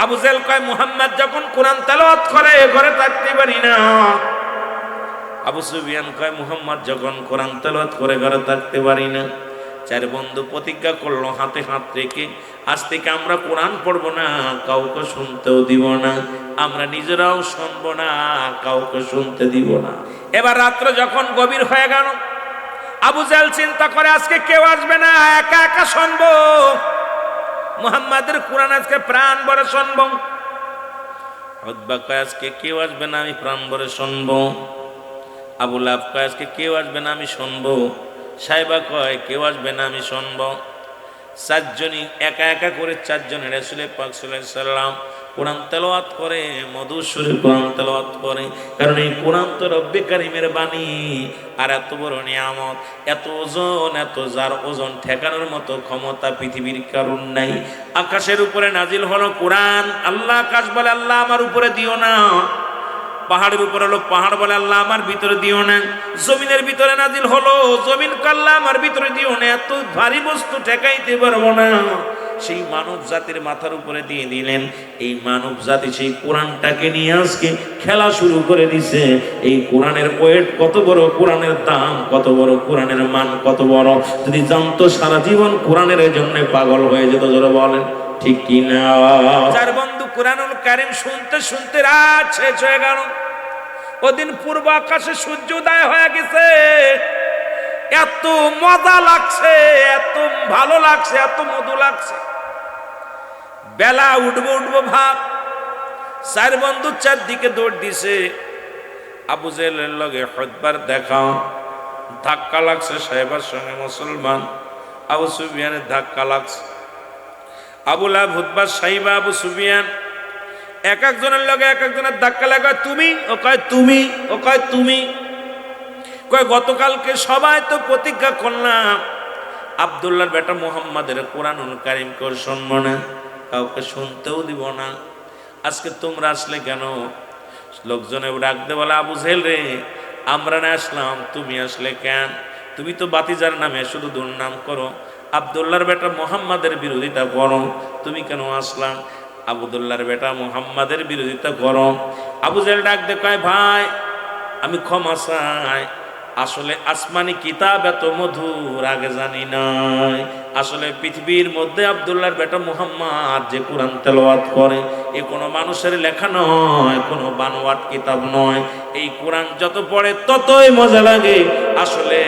আবু জেহেল কয়, মুহাম্মদ যখন কোরআন তেলাওয়াত করে ঘরে থাকতে পারি না। আবু সুফিয়ান কয়, মুহাম্মদ যখন কোরআন তেলাওয়াত করে ঘরে থাকতে পারি না। চার বন্ধু প্রতিজ্ঞা করলো, হাতে হাত রেখে, আজ থেকে আমরা কোরআন পড়বো না, কাউকে শুনতেও দিব না, আমরা নিজেরাও শুনবো না, কাউকে শুনতে দিব না। এবার রাত্র যখন গভীর হয়ে গেল, আবু জেহেল চিন্তা করে, আজকে কেউ আসবে না, একা একা শুনবো মুহাম্মাদের কোরআন, আজকে প্রাণ ভরে শুনবো। উতবা কয়, আজকে কেউ আসবে না, আমি প্রাণ ভরে শুনবো। আবু লাহাব কয়, আজকে কেউ আসবে না, আমি শুনবো। সাইবা কয়, কেউ আসবে না, আমি শুনবো। চারজনই একা একা করে চারজনের রাসূল পাক সাল্লাল্লাহু আলাইহি সাল্লাম কোরআন তেলাওয়াত করে, মধুর সুরে কোরআন তেলাওয়াত করে। কারণ এই কোরআন তো রব্বে কারিমের বাণী, আর এত বড় নিয়ামত, এত ওজন, এত যার ওজন ঠেকানোর মতো ক্ষমতা পৃথিবীর কারণ নাই। আকাশের উপরে নাজিল হলো কোরআন, আল্লাহ আকাশ বলে, আল্লাহ আমার উপরে দিও না। পাহাড়ের উপরে হলো, পাহাড় বলে, আল্লাহ আমার ভিতরে দিও না। জমিনের ভিতরে নাজিল হলো, জমিন আল্লাহ আমার ভিতরে দিও না। এত ভারী বস্তু ঠেকাইতে পারবো না, সেই মানব জাতির মাথার উপরে দিয়ে দিলেন। এই মানব জাতি সেই কোরআনটাকে নিয়ে আজকে খেলা শুরু করে দিছে। এই কোরআনের ওয়েট কত বড়, কোরআনের দাম কত বড়, কোরআনের মান কত বড়, যদি জানতো সারা জীবন কোরআনের জন্য পাগল হয়ে যেত। জোরে বলেন ঠিক কিনা? চার বন্ধু কোরআনুল কারীম শুনতে শুনতে রাত শেষ হয়ে গেল। ওদিন পূর্ব আকাশে সূর্য উদয় হয়ে গেছে। এত মজা লাগছে, এত ভালো লাগছে, এত মধু লাগছে। বেলা উঠবো উঠবো ভাব। চার বন্ধু চারদিকে দৌড় দিছে। আবু জেহেলের লগে উতবার দেখা, ধাক্কা লাগছে সাহেবার সঙ্গে মুসলমান। আবু সুফিয়ানের ধাক্কা লাগছে। আবু লাহাব, উতবা, সাইবা, আবু সুফিয়ান এক একজনের লগে এক একজনের ধাক্কা লাগা। তুমি, ও কয় তুমি, ও কয় তুমি। কয় গতকালকে সবাই তো প্রতিজ্ঞা করলাম আব্দুল্লাহর বেটা মুহাম্মাদের কোরআনুল কারীমকে শুনবো না, কাউকে শুনতেও দিব না। আজকে তোমরা আসলে কেন? লোকজনে ডাকতে বলে, আবু জেহেল রে, আমরা না আসলাম, তুমি আসলে কেন? তুমি তো বাতিজার নামে শুধু দুর্নাম করো, আব্দুল্লাহর বেটা মুহাম্মাদের বিরোধিতা করো, তুমি কেন আসলা? আব্দুল্লাহর বেটা মুহাম্মাদের বিরোধিতা করো। আবু জেহেল ডাক দে কয়, ভাই আমি ক্ষমা চাই, আসলে আসমানি কিতাব এত মধুর আগে জানি নাই। আসলে পৃথিবীর মধ্যে আব্দুল্লাহর বেটা মুহাম্মদ যে কোরআন তেলাওয়াত করে, এ কোনো মানুষের লেখা নয়, কোনো বানোয়াট কিতাব নয়। এই কোরআন যত পড়ে ততই মজা লাগে। আসলে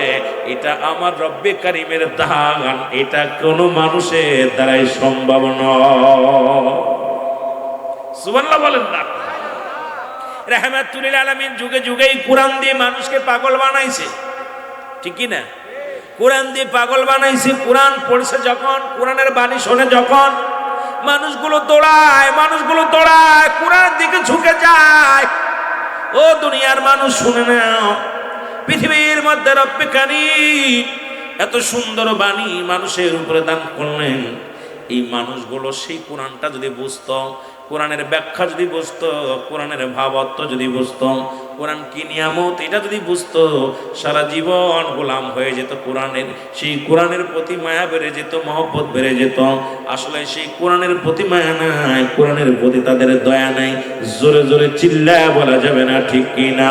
এটা আমার রব্বে কারিমের দান, এটা কোনো মানুষের দ্বারাই সম্ভব নয়। সুবহানাল্লাহ বলেন না। রাহমাতুল লিল আলামিন যুগে যুগেই কোরআন দিয়ে মানুষকে পাগল বানাইছে, ঠিক কি না? কোরআন দিয়ে পাগল বানাইছে। কোরআন পড়ছে যখন, কোরআনের বাণী শোনে যখন, মানুষগুলো দৌড়ায় কোরআনের দিকে ঝুঁকে যায়। ও দুনিয়ার মানুষ শুনে নাও, পৃথিবীর মধ্যে রব্বে কারীম এত সুন্দর বাণী মানুষের উপরে দান করলেন। এই মানুষগুলো সেই কোরআনটা যদি বুঝতো, কোরআনের ব্যাখ্যা যদি বুঝতো, কোরআনের ভাবার্থ যদি বুঝতো, কোরআন কি নিয়ামত এটা যদি বুঝতো, সারা জীবন গোলাম হয়ে যেত কোরআনের। সেই কোরআনের প্রতি মায়া বেড়ে যেত, মহব্বত বেড়ে যেত। আসলে সেই কোরআনের প্রতি মায়া নাই, কোরআনের প্রতি তাদের দয়া নাই। জোরে জোরে চিল্লায় বলা যাবে না, ঠিক কিনা?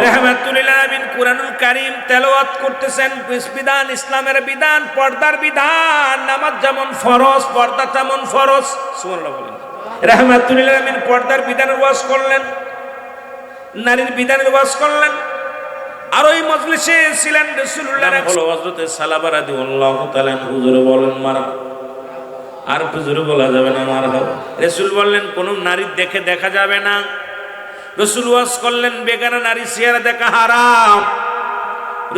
রাহমাতুল লিল আলামিন কোরআনুল কারীম তেলাওয়াত করতেছেন। বিধান, ইসলামের বিধান, পর্দার বিধান। নামাজ যেমন ফরজ, পর্দা তেমন ফরজ। সুবহানাল্লাহ বলেন। রাহমাতুল লিল আলামিন পর্দার বিধানের ওয়াজ করলেন, নারীর বিধানের ওয়াজ করলেন। আর ওই মজলিসে ছিলেন রাসূলুল্লাহ হলো হযরত সালাবা রাদিয়াল্লাহু তাআলা। হুজুরে বলেন মারহাবা। আর হুজুরে বলা যাবে না মারহাবা। রাসূল বললেন কোন নারীর দেখে দেখা যাবে না। রাসূল ওয়াজ করলেন বেগানা নারী চেহারা দেখা হারাম।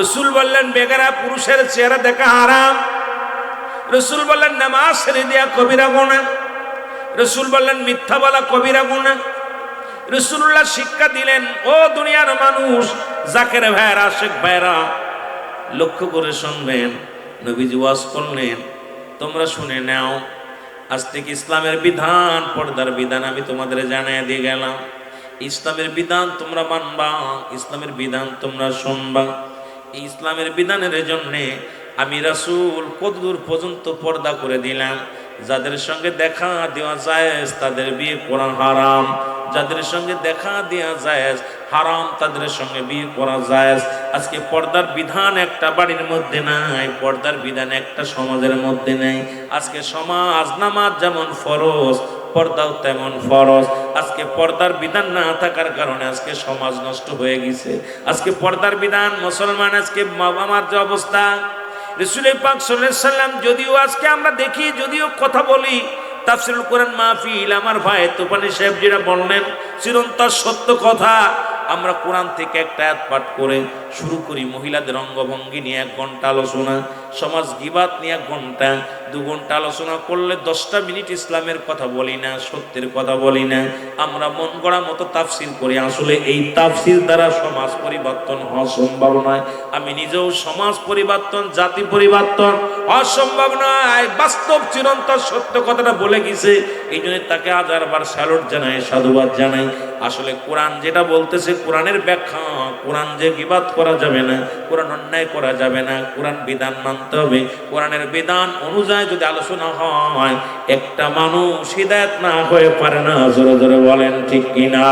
রাসূল বললেন বেগানা পুরুষের চেহারা দেখা হারাম। রাসূল বললেন নামাজ ছেড়ে দেয়া কবিরা গুনাহ। রাসূল বললেন মিথ্যা বলা কবিরা গুনাহ। রাসূলুল্লাহ শিক্ষা দিলেন, ও দুনিয়ার মানুষ, জাকের ভাইরা, আশিক ভাইরা, লক্ষ্য করে শুনবেন। নবীজি ওয়াজ করলেন, তোমরা শুনে নাও। আজ থেকে ইসলামের বিধান, পর্দার বিধান আমি তোমাদের জানিয়ে দিয়ে গেলাম। ইসলামের বিধান তোমরা মানবা, ইসলামের বিধান তোমরা শুনবা। এই ইসলামের বিধানের জন্যে আমি রাসূল কতদূর পর্যন্ত পর্দা করে দিলাম। যাদের সঙ্গে দেখা দেওয়া জায়েজ তাদের বিয়ে করা হারাম, যাদের সঙ্গে দেখা দেওয়া জায়েজ হারাম তাদের সঙ্গে বিয়ে করা জায়েজ। আজকে পর্দার বিধান একটা বাড়ির মধ্যে নাই, পর্দার বিধান একটা সমাজের মধ্যে নেই। আজকে সমাজ, নামাজ যেমন ফরজ, পর্দাও তেমন ফরজ। আজকে পর্দার বিধান না থাকার কারণে আজকে সমাজ নষ্ট হয়ে গেছে। আজকে পর্দার বিধান, মুসলমান আজকে আমার যে অবস্থা, রাসূল পাক সাল্লাল্লাহু আলাইহি সাল্লাম যদিও আজকে আমরা দেখি, যদিও কথা বলি, তাফসীরুল কোরআন মাহফিল, আমার ভাই তোপানি সাহেব যেটা বললেন চিরন্তন সত্য কথা। আমরা কোরআন থেকে একটা আয়াত পাঠ করে শুরু করি, মহিলাদের অঙ্গভঙ্গি নিয়ে 1 ঘন্টা আলোচনা, সমাজ গীবাত নিয়ে 1 ঘন্টা, 2 ঘন্টা আলোচনা করলে 10টা মিনিট ইসলামের কথা বলি না, সত্যের কথা বলি না। আমরা মন গড়া মতো তাফসীর করি। আসলে এই তাফসীর দ্বারা সমাজ পরিবর্তন হওয়া সম্ভব নয়। আমি নিজেও সমাজ পরিবর্তন, জাতি পরিবর্তন অসম্ভব নয়। বাস্তব চিরন্তন সত্য কথাটা বলে গেছে, এই জন্য তাকে 1000বার স্যালুট জানাই, সাধুবাদ জানাই। আসলে কোরআন যেটা বলতেছে, কোরআনের ব্যাখ্যা, কোরআন যে গীবাত করা যাবে না, কোরআন অন্যায় করা যাবে না, কোরআন বিধান মানতে হবে। কোরআনের বিধান অনুযায়ী যদি আলোচনা হয়, একটা মানুষ হিদায়াত না হয়ে পারে না। জোরে জোরে বলেন ঠিক কিনা?